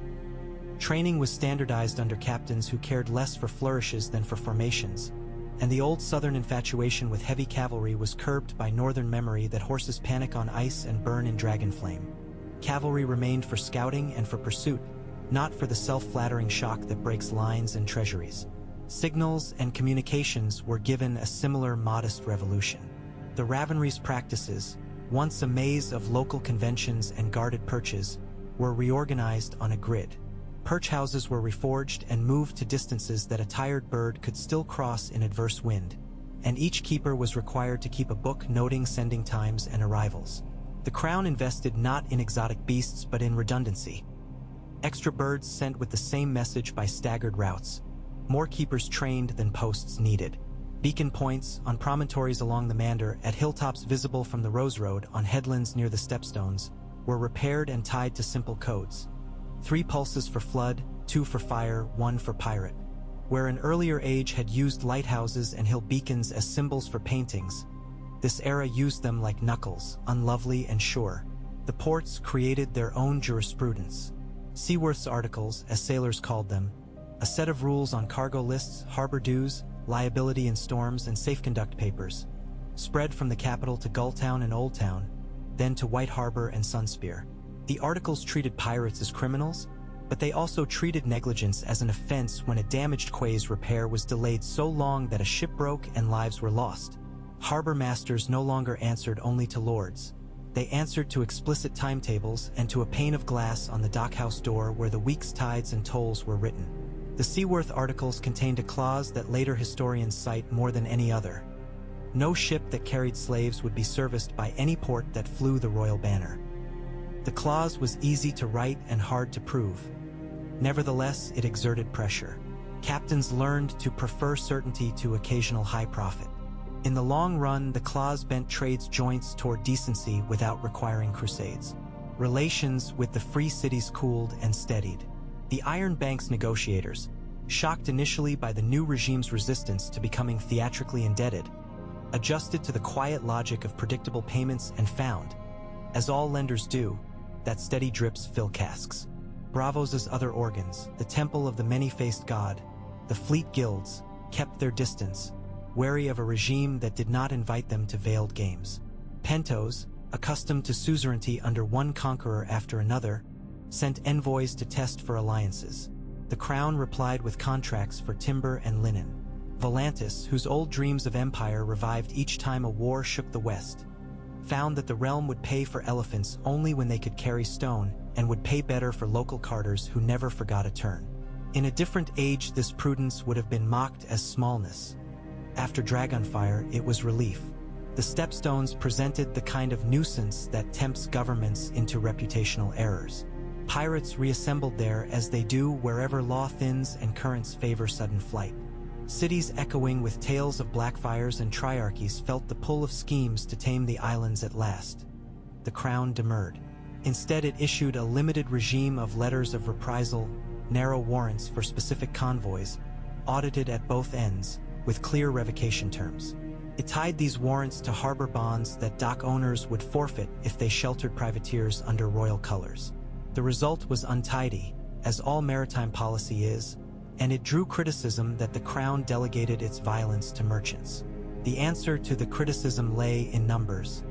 S1: Training was standardized under captains who cared less for flourishes than for formations, and the old southern infatuation with heavy cavalry was curbed by northern memory that horses panic on ice and burn in dragon flame. Cavalry remained for scouting and for pursuit, not for the self-flattering shock that breaks lines and treasuries. Signals and communications were given a similar modest revolution. The Ravenry's practices, once a maze of local conventions and guarded perches, were reorganized on a grid. Perch houses were reforged and moved to distances that a tired bird could still cross in adverse wind, and each keeper was required to keep a book noting sending times and arrivals. The crown invested not in exotic beasts but in redundancy. Extra birds sent with the same message by staggered routes. More keepers trained than posts needed. Beacon points, on promontories along the Mander, at hilltops visible from the Rose Road, on headlands near the Stepstones, were repaired and tied to simple codes. 3 pulses for flood, 2 for fire, 1 for pirate. Where an earlier age had used lighthouses and hill beacons as symbols for paintings, this era used them like knuckles, unlovely and sure. The ports created their own jurisprudence. Seaworth's articles, as sailors called them, a set of rules on cargo lists, harbor dues, liability in storms, and safe conduct papers, spread from the capital to Gulltown and Old Town, then to White Harbor and Sunspear. The articles treated pirates as criminals, but they also treated negligence as an offense when a damaged quay's repair was delayed so long that a ship broke and lives were lost. Harbor masters no longer answered only to lords. They answered to explicit timetables and to a pane of glass on the dockhouse door where the week's tides and tolls were written. The Seaworth articles contained a clause that later historians cite more than any other. No ship that carried slaves would be serviced by any port that flew the royal banner. The clause was easy to write and hard to prove. Nevertheless, it exerted pressure. Captains learned to prefer certainty to occasional high profit. In the long run, the clause bent trade's joints toward decency without requiring crusades. Relations with the free cities cooled and steadied. The Iron Bank's negotiators, shocked initially by the new regime's resistance to becoming theatrically indebted, adjusted to the quiet logic of predictable payments and found, as all lenders do, that steady drips fill casks. Bravos' other organs, the temple of the many-faced god, the fleet guilds, kept their distance, wary of a regime that did not invite them to veiled games. Pentos, accustomed to suzerainty under one conqueror after another, sent envoys to test for alliances. The crown replied with contracts for timber and linen. Volantis, whose old dreams of empire revived each time a war shook the West, found that the realm would pay for elephants only when they could carry stone and would pay better for local carters who never forgot a turn. In a different age, this prudence would have been mocked as smallness. After Dragonfire, it was relief. The stepstones presented the kind of nuisance that tempts governments into reputational errors. Pirates reassembled there as they do wherever law thins and currents favor sudden flight. Cities echoing with tales of blackfires and triarchies felt the pull of schemes to tame the islands at last. The crown demurred. Instead, it issued a limited regime of letters of reprisal, narrow warrants for specific convoys, audited at both ends, with clear revocation terms. It tied these warrants to harbor bonds that dock owners would forfeit if they sheltered privateers under royal colors. The result was untidy, as all maritime policy is, and it drew criticism that the crown delegated its violence to merchants. The answer to the criticism lay in numbers.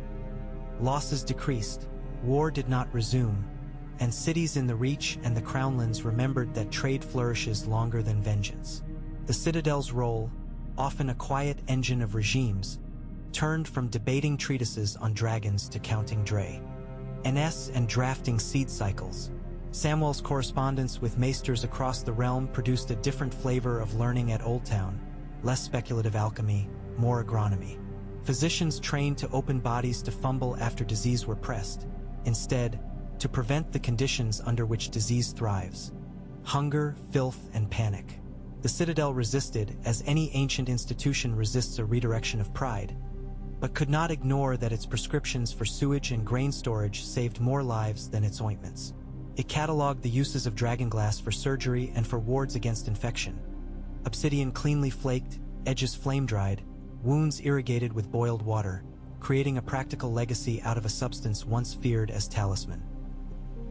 S1: Losses decreased, war did not resume, and cities in the Reach and the Crownlands remembered that trade flourishes longer than vengeance. The Citadel's role, often a quiet engine of regimes, turned from debating treatises on dragons to counting dray. NS and drafting seed cycles. Samwell's correspondence with maesters across the realm produced a different flavor of learning at Old Town, less speculative alchemy, more agronomy. Physicians trained to open bodies to fumble after disease were pressed, instead, to prevent the conditions under which disease thrives: hunger, filth, and panic. The Citadel resisted, as any ancient institution resists a redirection of pride, but could not ignore that its prescriptions for sewage and grain storage saved more lives than its ointments. It cataloged the uses of dragonglass for surgery and for wards against infection. Obsidian cleanly flaked, edges flame-dried, wounds irrigated with boiled water, creating a practical legacy out of a substance once feared as talisman.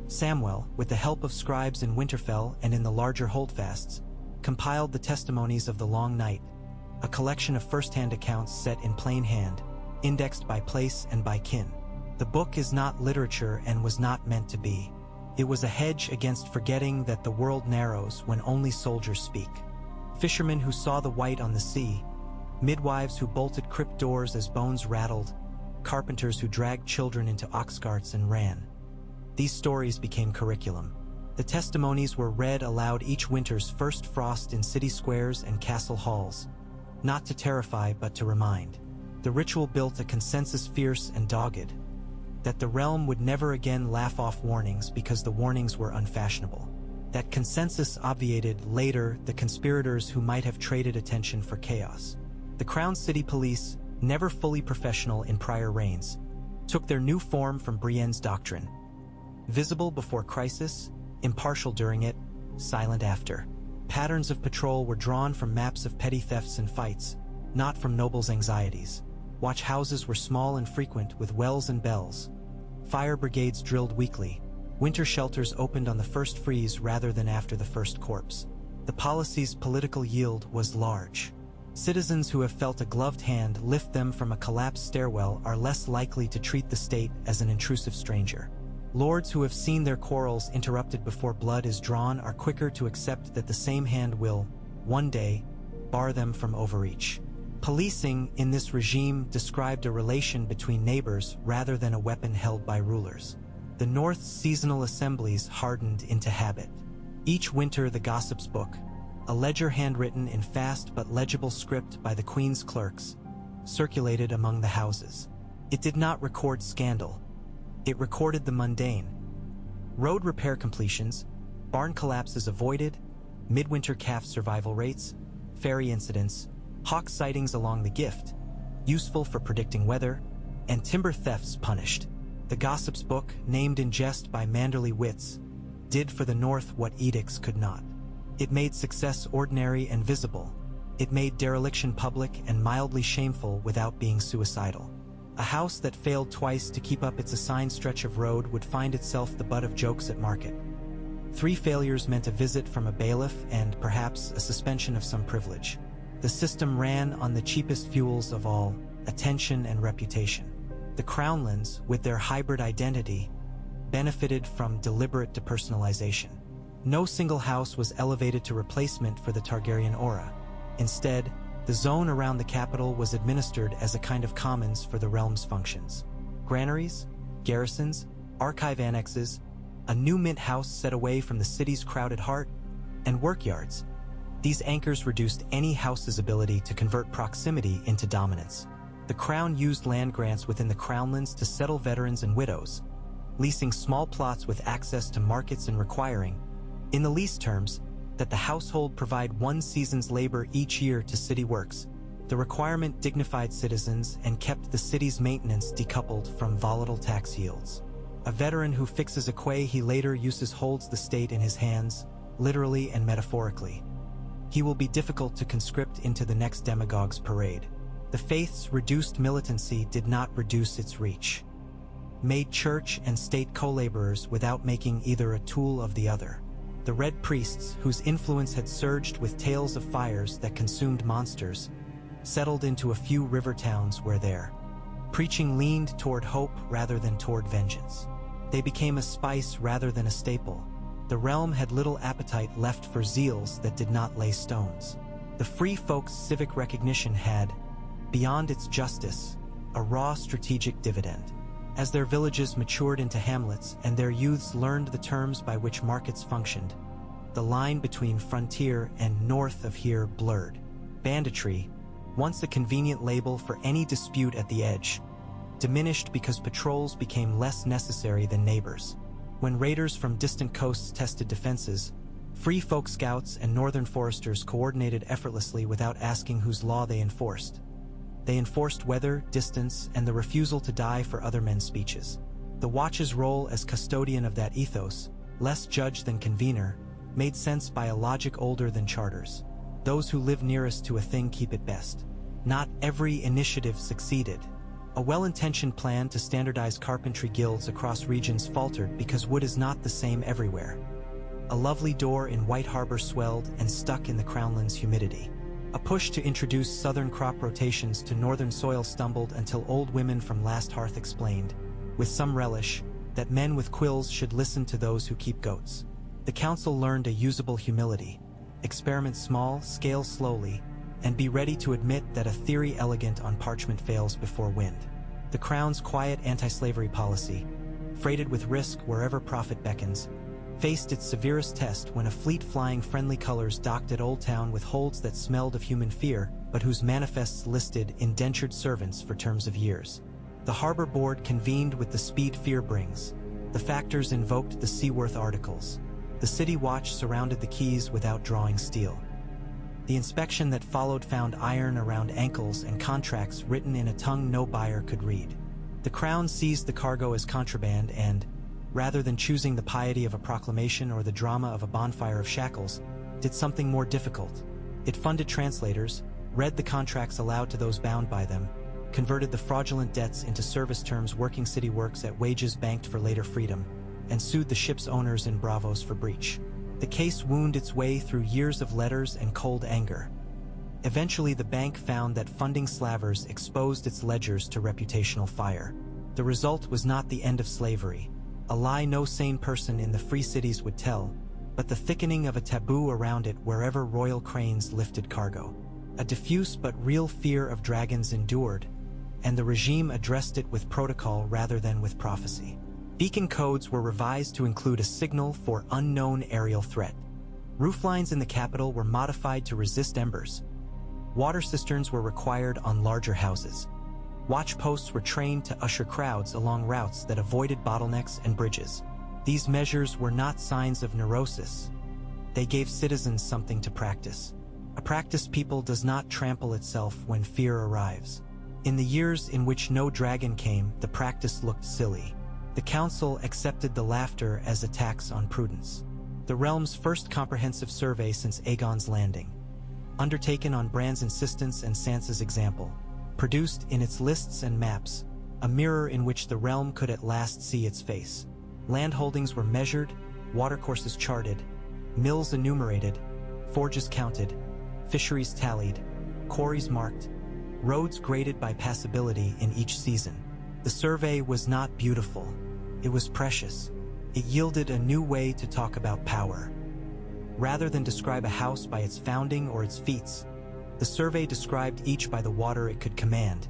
S1: Samwell, with the help of scribes in Winterfell and in the larger holdfasts, compiled the testimonies of the Long Night, a collection of first-hand accounts set in plain hand, indexed by place and by kin. The book is not literature and was not meant to be. It was a hedge against forgetting that the world narrows when only soldiers speak. Fishermen who saw the white on the sea, midwives who bolted crypt doors as bones rattled, carpenters who dragged children into ox carts and ran. These stories became curriculum. The testimonies were read aloud each winter's first frost in city squares and castle halls, not to terrify but to remind. The ritual built a consensus fierce and dogged, that the realm would never again laugh off warnings because the warnings were unfashionable. That consensus obviated, later, the conspirators who might have traded attention for chaos. The Crown City Police, never fully professional in prior reigns, took their new form from Brienne's doctrine. Visible before crisis, impartial during it, silent after. Patterns of patrol were drawn from maps of petty thefts and fights, not from nobles' anxieties. Watch houses were small and frequent, with wells and bells. Fire brigades drilled weekly. Winter shelters opened on the first freeze rather than after the first corpse. The policy's political yield was large. Citizens who have felt a gloved hand lift them from a collapsed stairwell are less likely to treat the state as an intrusive stranger. Lords who have seen their quarrels interrupted before blood is drawn are quicker to accept that the same hand will, one day, bar them from overreach. Policing in this regime described a relation between neighbors rather than a weapon held by rulers. The North's seasonal assemblies hardened into habit. Each winter, the gossip's book, a ledger handwritten in fast but legible script by the Queen's clerks, circulated among the houses. It did not record scandal. It recorded the mundane, Road repair completions, barn collapses avoided, midwinter calf survival rates, ferry incidents, hawk sightings along the Gift, useful for predicting weather, and timber thefts punished. The gossip's book, named in jest by Manderley wits, did for the North what edicts could not. It made success ordinary and visible. It made dereliction public and mildly shameful without being suicidal. A house that failed twice to keep up its assigned stretch of road would find itself the butt of jokes at market. 3 failures meant a visit from a bailiff and, perhaps, a suspension of some privilege. The system ran on the cheapest fuels of all, attention and reputation. The Crownlands, with their hybrid identity, benefited from deliberate depersonalization. No single house was elevated to replacement for the Targaryen aura. Instead, the zone around the capital was administered as a kind of commons for the realm's functions. Granaries, garrisons, archive annexes, a new mint house set away from the city's crowded heart, and workyards. These anchors reduced any house's ability to convert proximity into dominance. The Crown used land grants within the Crownlands to settle veterans and widows, leasing small plots with access to markets and requiring, in the lease terms, that the household provide 1 season's labor each year to city works. The requirement dignified citizens and kept the city's maintenance decoupled from volatile tax yields. A veteran who fixes a quay he later uses holds the state in his hands, literally and metaphorically. He will be difficult to conscript into the next demagogue's parade. The faith's reduced militancy did not reduce its reach. Made church and state co-laborers without making either a tool of the other. The Red Priests, whose influence had surged with tales of fires that consumed monsters, settled into a few river towns where their preaching leaned toward hope rather than toward vengeance. They became a spice rather than a staple. The realm had little appetite left for zeals that did not lay stones. The free folk's civic recognition had, beyond its justice, a raw strategic dividend. As their villages matured into hamlets and their youths learned the terms by which markets functioned, the line between frontier and north of here blurred. Banditry, once a convenient label for any dispute at the edge, diminished because patrols became less necessary than neighbors. When raiders from distant coasts tested defenses, free folk scouts and northern foresters coordinated effortlessly without asking whose law they enforced. They enforced weather, distance, and the refusal to die for other men's speeches. The Watch's role as custodian of that ethos, less judge than convener, made sense by a logic older than charters. Those who live nearest to a thing keep it best. Not every initiative succeeded. A well-intentioned plan to standardize carpentry guilds across regions faltered because wood is not the same everywhere. A lovely door in White Harbor swelled and stuck in the Crownlands' humidity. A push to introduce southern crop rotations to northern soil stumbled until old women from Last Hearth explained, with some relish, that men with quills should listen to those who keep goats. The council learned a usable humility: experiment small, scale slowly, and be ready to admit that a theory elegant on parchment fails before wind. The Crown's quiet anti-slavery policy, freighted with risk wherever profit beckons, faced its severest test when a fleet flying friendly colors docked at Old Town with holds that smelled of human fear, but whose manifests listed indentured servants for terms of years. The Harbor Board convened with the speed fear brings. The factors invoked the Seaworth Articles. The City Watch surrounded the quays without drawing steel. The inspection that followed found iron around ankles and contracts written in a tongue no buyer could read. The Crown seized the cargo as contraband and, rather than choosing the piety of a proclamation or the drama of a bonfire of shackles, did something more difficult. It funded translators, read the contracts aloud to those bound by them, converted the fraudulent debts into service terms working city works at wages banked for later freedom, and sued the ship's owners in bravos for breach. The case wound its way through years of letters and cold anger. Eventually, the bank found that funding slavers exposed its ledgers to reputational fire. The result was not the end of slavery, a lie no sane person in the free cities would tell, but the thickening of a taboo around it wherever royal cranes lifted cargo. A diffuse but real fear of dragons endured, and the regime addressed it with protocol rather than with prophecy. Beacon codes were revised to include a signal for unknown aerial threat. Rooflines in the capital were modified to resist embers. Water cisterns were required on larger houses. Watch posts were trained to usher crowds along routes that avoided bottlenecks and bridges. These measures were not signs of neurosis. They gave citizens something to practice. A practiced people does not trample itself when fear arrives. In the years in which no dragon came, the practice looked silly. The council accepted the laughter as a tax on prudence. The realm's first comprehensive survey since Aegon's landing, undertaken on Bran's insistence and Sansa's example, produced in its lists and maps a mirror in which the realm could at last see its face. Land holdings were measured, watercourses charted, mills enumerated, forges counted, fisheries tallied, quarries marked, roads graded by passability in each season. The survey was not beautiful. It was precious. It yielded a new way to talk about power. Rather than describe a house by its founding or its feats, the survey described each by the water it could command,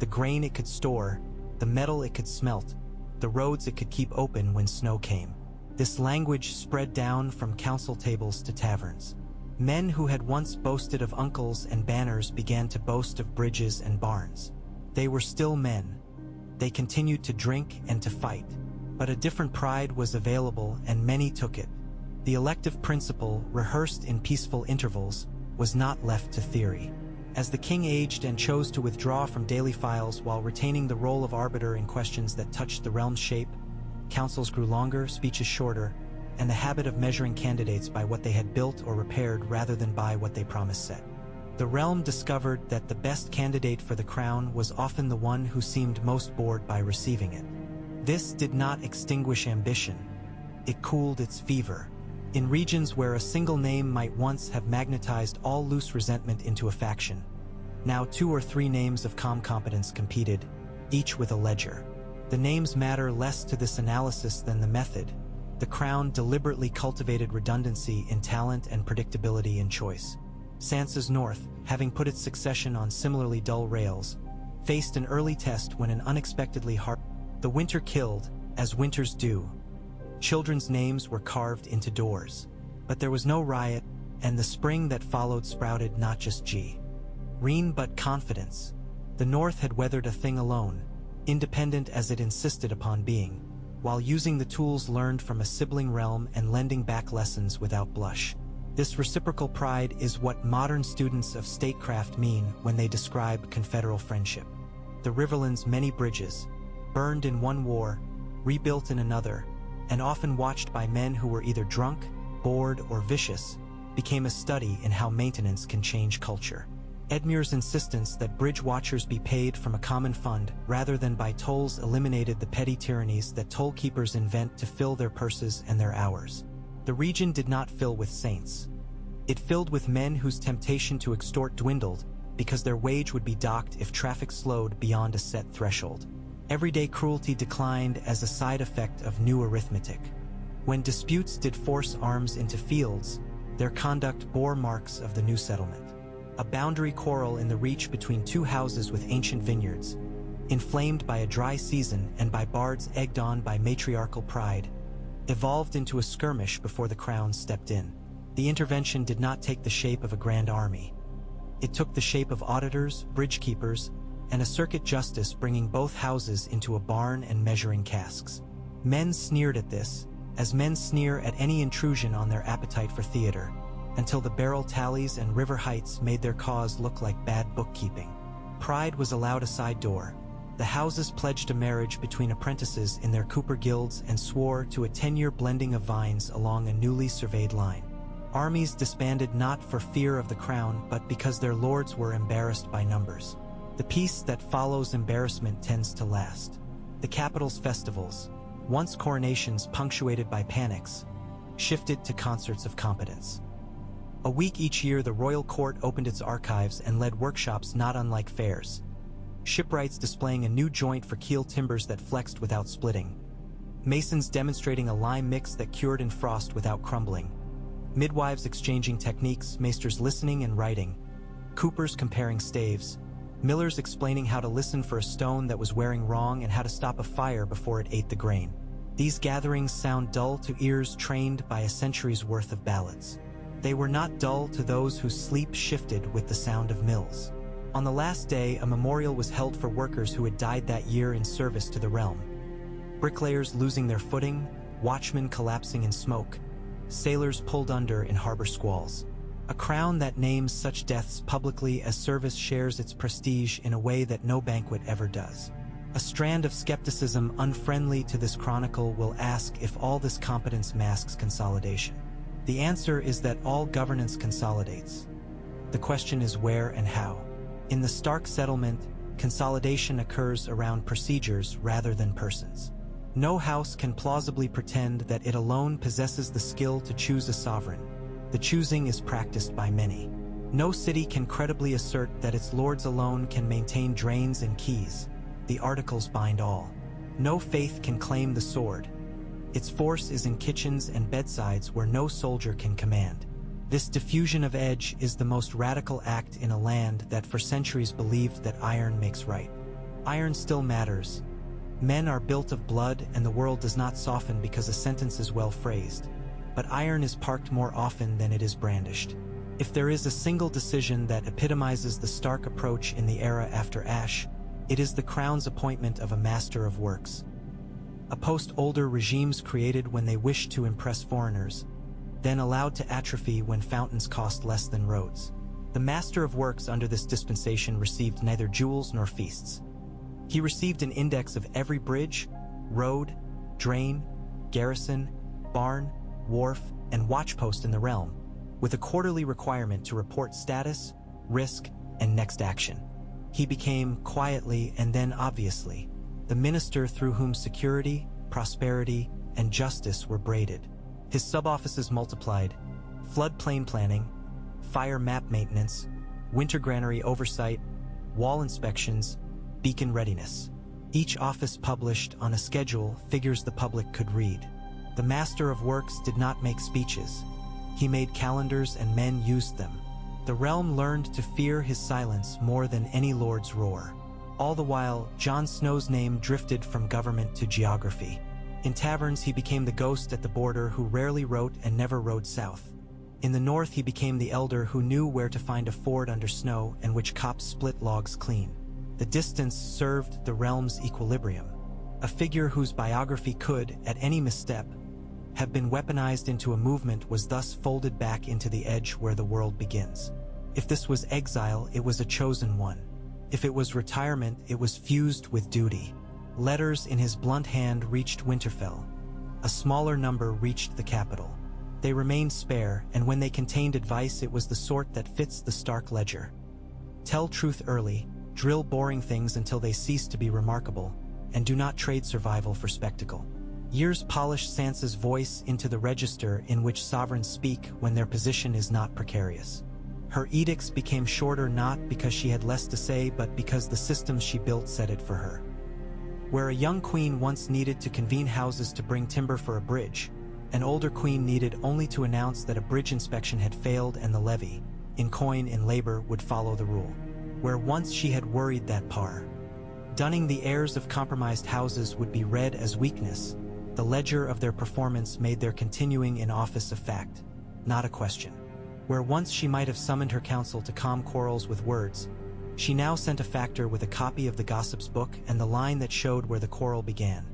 S1: the grain it could store, the metal it could smelt, the roads it could keep open when snow came. This language spread down from council tables to taverns. Men who had once boasted of uncles and banners began to boast of bridges and barns. They were still men. They continued to drink and to fight. But a different pride was available, and many took it. The elective principle, rehearsed in peaceful intervals, was not left to theory. As the king aged and chose to withdraw from daily files while retaining the role of arbiter in questions that touched the realm's shape, councils grew longer, speeches shorter, and the habit of measuring candidates by what they had built or repaired rather than by what they promised set. The realm discovered that the best candidate for the crown was often the one who seemed most bored by receiving it. This did not extinguish ambition. It cooled its fever. In regions where a single name might once have magnetized all loose resentment into a faction, now 2 or 3 names of calm competence competed, each with a ledger. The names matter less to this analysis than the method. The crown deliberately cultivated redundancy in talent and predictability in choice. Sansa's North, having put its succession on similarly dull rails, faced an early test when an unexpectedly hard. The winter killed, as winters do. Children's names were carved into doors. But there was no riot, and the spring that followed sprouted not just green but confidence. The North had weathered a thing alone, independent as it insisted upon being, while using the tools learned from a sibling realm and lending back lessons without blush. This reciprocal pride is what modern students of statecraft mean when they describe confederal friendship. The Riverland's many bridges, burned in one war, rebuilt in another, and often watched by men who were either drunk, bored, or vicious, became a study in how maintenance can change culture. Edmure's insistence that bridge watchers be paid from a common fund rather than by tolls eliminated the petty tyrannies that toll keepers invent to fill their purses and their hours. The region did not fill with saints. It filled with men whose temptation to extort dwindled because their wage would be docked if traffic slowed beyond a set threshold. Everyday cruelty declined as a side effect of new arithmetic. When disputes did force arms into fields, their conduct bore marks of the new settlement. A boundary quarrel in the reach between 2 houses with ancient vineyards, inflamed by a dry season and by bards egged on by matriarchal pride, evolved into a skirmish before the crown stepped in. The intervention did not take the shape of a grand army. It took the shape of auditors, bridge keepers, and a circuit justice bringing both houses into a barn and measuring casks. Men sneered at this, as men sneer at any intrusion on their appetite for theater, until the barrel tallies and river heights made their cause look like bad bookkeeping. Pride was allowed a side door. The houses pledged a marriage between apprentices in their cooper guilds and swore to a 10-year blending of vines along a newly surveyed line. Armies disbanded not for fear of the crown but because their lords were embarrassed by numbers. The peace that follows embarrassment tends to last. The capital's festivals, once coronations punctuated by panics, shifted to concerts of competence. A week each year the royal court opened its archives and led workshops not unlike fairs. Shipwrights displaying a new joint for keel timbers that flexed without splitting. Masons demonstrating a lime mix that cured in frost without crumbling. Midwives exchanging techniques, maesters listening and writing. Coopers comparing staves. Millers explaining how to listen for a stone that was wearing wrong and how to stop a fire before it ate the grain. These gatherings sound dull to ears trained by a century's worth of ballads. They were not dull to those whose sleep shifted with the sound of mills. On the last day, a memorial was held for workers who had died that year in service to the realm. Bricklayers losing their footing, watchmen collapsing in smoke, sailors pulled under in harbor squalls. A crown that names such deaths publicly as service shares its prestige in a way that no banquet ever does. A strand of skepticism unfriendly to this chronicle will ask if all this competence masks consolidation. The answer is that all governance consolidates. The question is where and how. In the Stark settlement, consolidation occurs around procedures rather than persons. No house can plausibly pretend that it alone possesses the skill to choose a sovereign. The choosing is practiced by many. No city can credibly assert that its lords alone can maintain drains and keys. The articles bind all. No faith can claim the sword. Its force is in kitchens and bedsides where no soldier can command. This diffusion of edge is the most radical act in a land that for centuries believed that iron makes right. Iron still matters. Men are built of blood, and the world does not soften because a sentence is well phrased. But iron is parked more often than it is brandished. If there is a single decision that epitomizes the Stark approach in the era after Ash, it is the Crown's appointment of a master of works. A post older regimes created when they wished to impress foreigners, then allowed to atrophy when fountains cost less than roads. The master of works under this dispensation received neither jewels nor feasts. He received an index of every bridge, road, drain, garrison, barn, wharf, and watchpost in the realm, with a quarterly requirement to report status, risk, and next action. He became, quietly and then obviously, the minister through whom security, prosperity, and justice were braided. His sub-offices multiplied: floodplain planning, fire map maintenance, winter granary oversight, wall inspections, beacon readiness. Each office published on a schedule figures the public could read. The Master of Works did not make speeches. He made calendars and men used them. The realm learned to fear his silence more than any lord's roar. All the while, Jon Snow's name drifted from government to geography. In taverns, he became the ghost at the border who rarely wrote and never rode south. In the north, he became the elder who knew where to find a ford under snow and which cops split logs clean. The distance served the realm's equilibrium. A figure whose biography could, at any misstep, have been weaponized into a movement was thus folded back into the edge where the world begins. If this was exile, it was a chosen one. If it was retirement, it was fused with duty. Letters in his blunt hand reached Winterfell. A smaller number reached the capital. They remained spare, and when they contained advice, it was the sort that fits the Stark ledger. Tell truth early, drill boring things until they cease to be remarkable, and do not trade survival for spectacle. Years polish Sansa's voice into the register in which sovereigns speak when their position is not precarious. Her edicts became shorter not because she had less to say, but because the systems she built said it for her. Where a young queen once needed to convene houses to bring timber for a bridge, an older queen needed only to announce that a bridge inspection had failed and the levy, in coin in labor, would follow the rule. Where once she had worried that par, dunning the heirs of compromised houses would be read as weakness, the ledger of their performance made their continuing in office a fact, not a question. Where once she might have summoned her council to calm quarrels with words, she now sent a factor with a copy of the gossip's book and the line that showed where the quarrel began.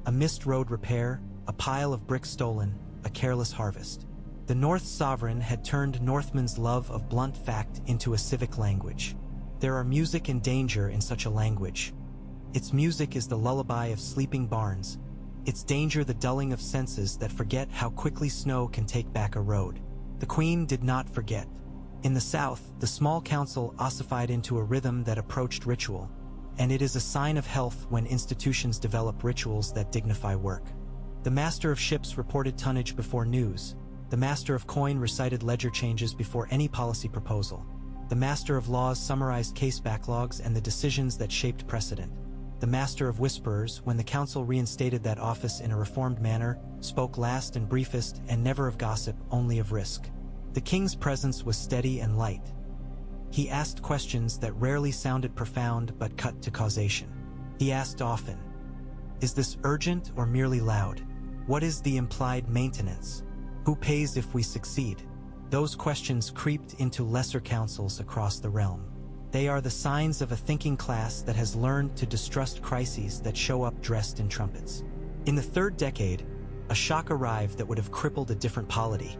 S1: A missed road repair, a pile of bricks stolen, a careless harvest. The North's sovereign had turned Northmen's love of blunt fact into a civic language. There are music and danger in such a language. Its music is the lullaby of sleeping barns, its danger the dulling of senses that forget how quickly snow can take back a road. The Queen did not forget. In the South, the small council ossified into a rhythm that approached ritual, and it is a sign of health when institutions develop rituals that dignify work. The Master of Ships reported tonnage before news. The Master of Coin recited ledger changes before any policy proposal. The Master of Laws summarized case backlogs and the decisions that shaped precedent. The Master of Whisperers, when the council reinstated that office in a reformed manner, spoke last and briefest and never of gossip, only of risk. The king's presence was steady and light. He asked questions that rarely sounded profound but cut to causation. He asked often, "Is this urgent or merely loud? What is the implied maintenance? Who pays if we succeed?" Those questions creeped into lesser councils across the realm. They are the signs of a thinking class that has learned to distrust crises that show up dressed in trumpets. In the third decade, A shock arrived that would have crippled a different polity.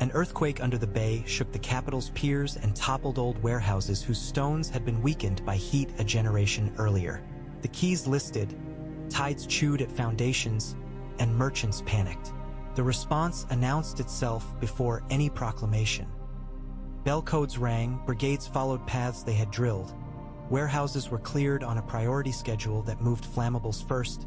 S1: An earthquake under the bay shook the capital's piers and toppled old warehouses whose stones had been weakened by heat a generation earlier. The quays listed, tides chewed at foundations, and merchants panicked. The response announced itself before any proclamation. Bell codes rang, brigades followed paths they had drilled. Warehouses were cleared on a priority schedule that moved flammables first,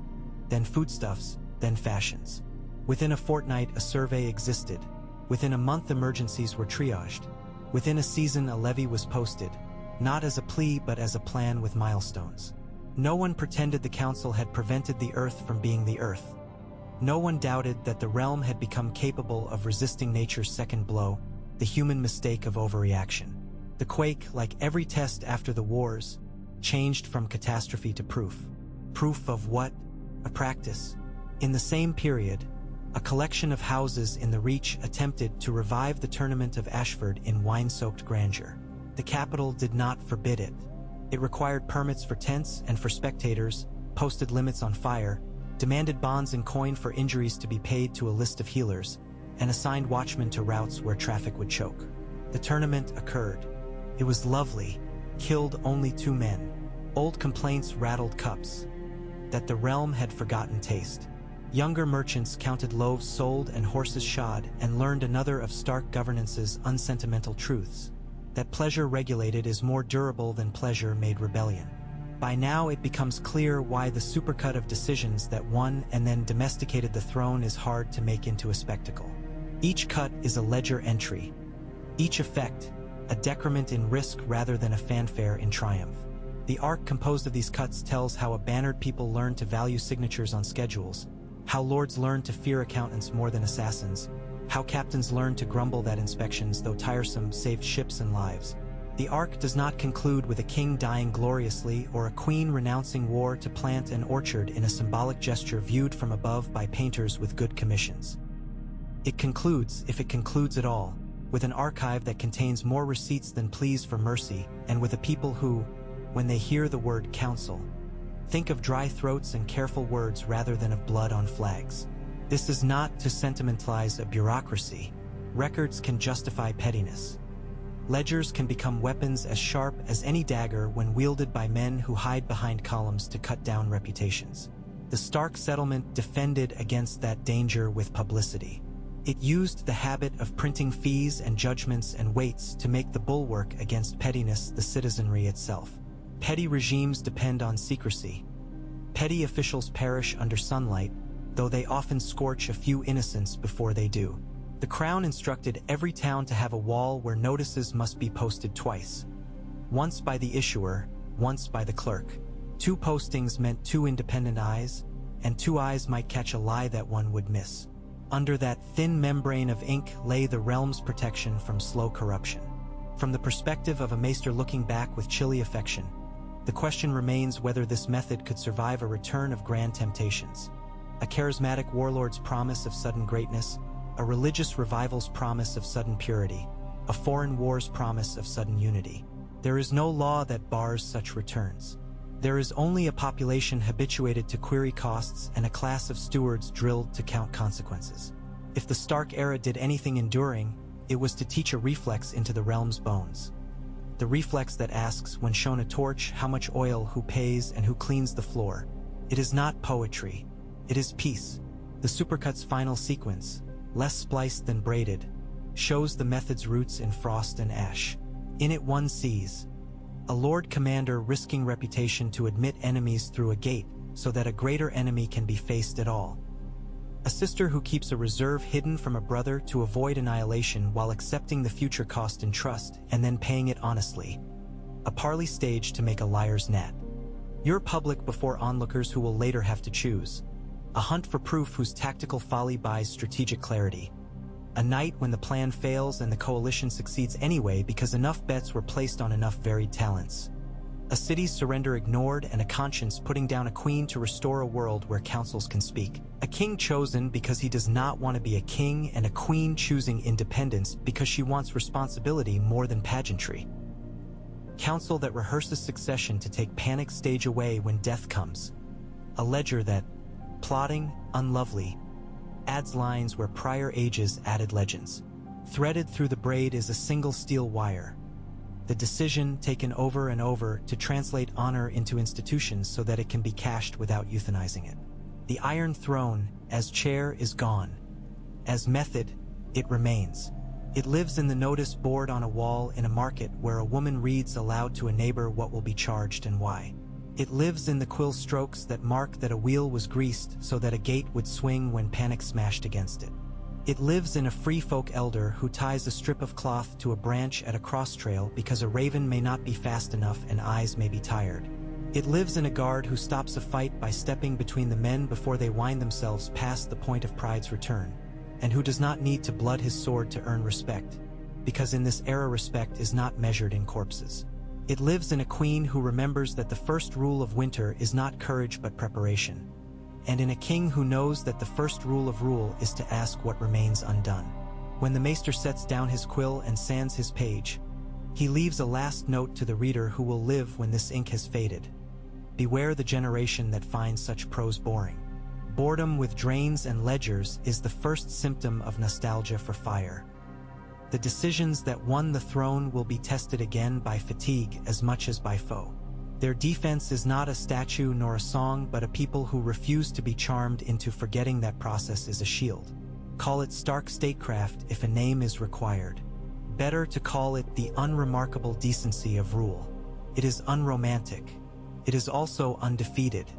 S1: then foodstuffs, then fashions. Within a fortnight, a survey existed. Within a month, emergencies were triaged. Within a season, a levy was posted, not as a plea but as a plan with milestones. No one pretended the council had prevented the earth from being the earth. No one doubted that the realm had become capable of resisting nature's second blow, the human mistake of overreaction. The quake, like every test after the wars, changed from catastrophe to proof. Proof of what? A practice. In the same period, a collection of houses in the Reach attempted to revive the tournament of Ashford in wine-soaked grandeur. The capital did not forbid it. It required permits for tents and for spectators, posted limits on fire, demanded bonds in coin for injuries to be paid to a list of healers, and assigned watchmen to routes where traffic would choke. The tournament occurred. It was lovely, killed only 2 men. Old complaints rattled cups. That the realm had forgotten taste. Younger merchants counted loaves sold and horses shod and learned another of Stark governance's unsentimental truths. That pleasure regulated is more durable than pleasure made rebellion. By now it becomes clear why the supercut of decisions that won and then domesticated the throne is hard to make into a spectacle. Each cut is a ledger entry. Each effect, a decrement in risk rather than a fanfare in triumph. The arc composed of these cuts tells how a bannered people learned to value signatures on schedules, how lords learned to fear accountants more than assassins, how captains learned to grumble that inspections, though tiresome, saved ships and lives. The arc does not conclude with a king dying gloriously or a queen renouncing war to plant an orchard in a symbolic gesture viewed from above by painters with good commissions. It concludes, if it concludes at all, with an archive that contains more receipts than pleas for mercy, and with a people who, when they hear the word council, think of dry throats and careful words rather than of blood on flags. This is not to sentimentalize a bureaucracy. Records can justify pettiness. Ledgers can become weapons as sharp as any dagger when wielded by men who hide behind columns to cut down reputations. The Stark settlement defended against that danger with publicity. It used the habit of printing fees and judgments and weights to make the bulwark against pettiness the citizenry itself. Petty regimes depend on secrecy. Petty officials perish under sunlight, though they often scorch a few innocents before they do. The Crown instructed every town to have a wall where notices must be posted twice. Once by the issuer, once by the clerk. 2 postings meant 2 independent eyes, and 2 eyes might catch a lie that one would miss. Under that thin membrane of ink lay the realm's protection from slow corruption. From the perspective of a maester looking back with chilly affection, the question remains whether this method could survive a return of grand temptations. A charismatic warlord's promise of sudden greatness, a religious revival's promise of sudden purity, a foreign war's promise of sudden unity. There is no law that bars such returns. There is only a population habituated to query costs and a class of stewards drilled to count consequences. If the Stark era did anything enduring, it was to teach a reflex into the realm's bones. The reflex that asks, when shown a torch, how much oil, who pays, and who cleans the floor. It is not poetry. It is peace. The supercut's final sequence, less spliced than braided, shows the method's roots in frost and ash. In it one sees a Lord Commander risking reputation to admit enemies through a gate so that a greater enemy can be faced at all. A sister who keeps a reserve hidden from a brother to avoid annihilation while accepting the future cost in trust and then paying it honestly. A parley stage to make a liar's net. Your public before onlookers who will later have to choose. A hunt for proof whose tactical folly buys strategic clarity. A night when the plan fails and the coalition succeeds anyway because enough bets were placed on enough varied talents. A city's surrender ignored and a conscience putting down a queen to restore a world where councils can speak. A king chosen because he does not want to be a king, and a queen choosing independence because she wants responsibility more than pageantry. Council that rehearses succession to take panic stage away when death comes. A ledger that, plotting, unlovely, adds lines where prior ages added legends. Threaded through the braid is a single steel wire. The decision taken over and over to translate honor into institutions so that it can be cashed without euthanizing it. The Iron Throne, as chair, is gone. As method, it remains. It lives in the notice board on a wall in a market where a woman reads aloud to a neighbor what will be charged and why. It lives in the quill strokes that mark that a wheel was greased so that a gate would swing when panic smashed against it. It lives in a free folk elder who ties a strip of cloth to a branch at a cross trail because a raven may not be fast enough and eyes may be tired. It lives in a guard who stops a fight by stepping between the men before they wind themselves past the point of pride's return, and who does not need to blood his sword to earn respect, because in this era respect is not measured in corpses. It lives in a queen who remembers that the first rule of winter is not courage but preparation, and in a king who knows that the first rule of rule is to ask what remains undone. When the maester sets down his quill and sands his page, he leaves a last note to the reader who will live when this ink has faded. Beware the generation that finds such prose boring. Boredom with drains and ledgers is the first symptom of nostalgia for fire. The decisions that won the throne will be tested again by fatigue as much as by foe. Their defense is not a statue nor a song, but a people who refuse to be charmed into forgetting that process is a shield. Call it stark statecraft if a name is required. Better to call it the unremarkable decency of rule. It is unromantic. It is also undefeated.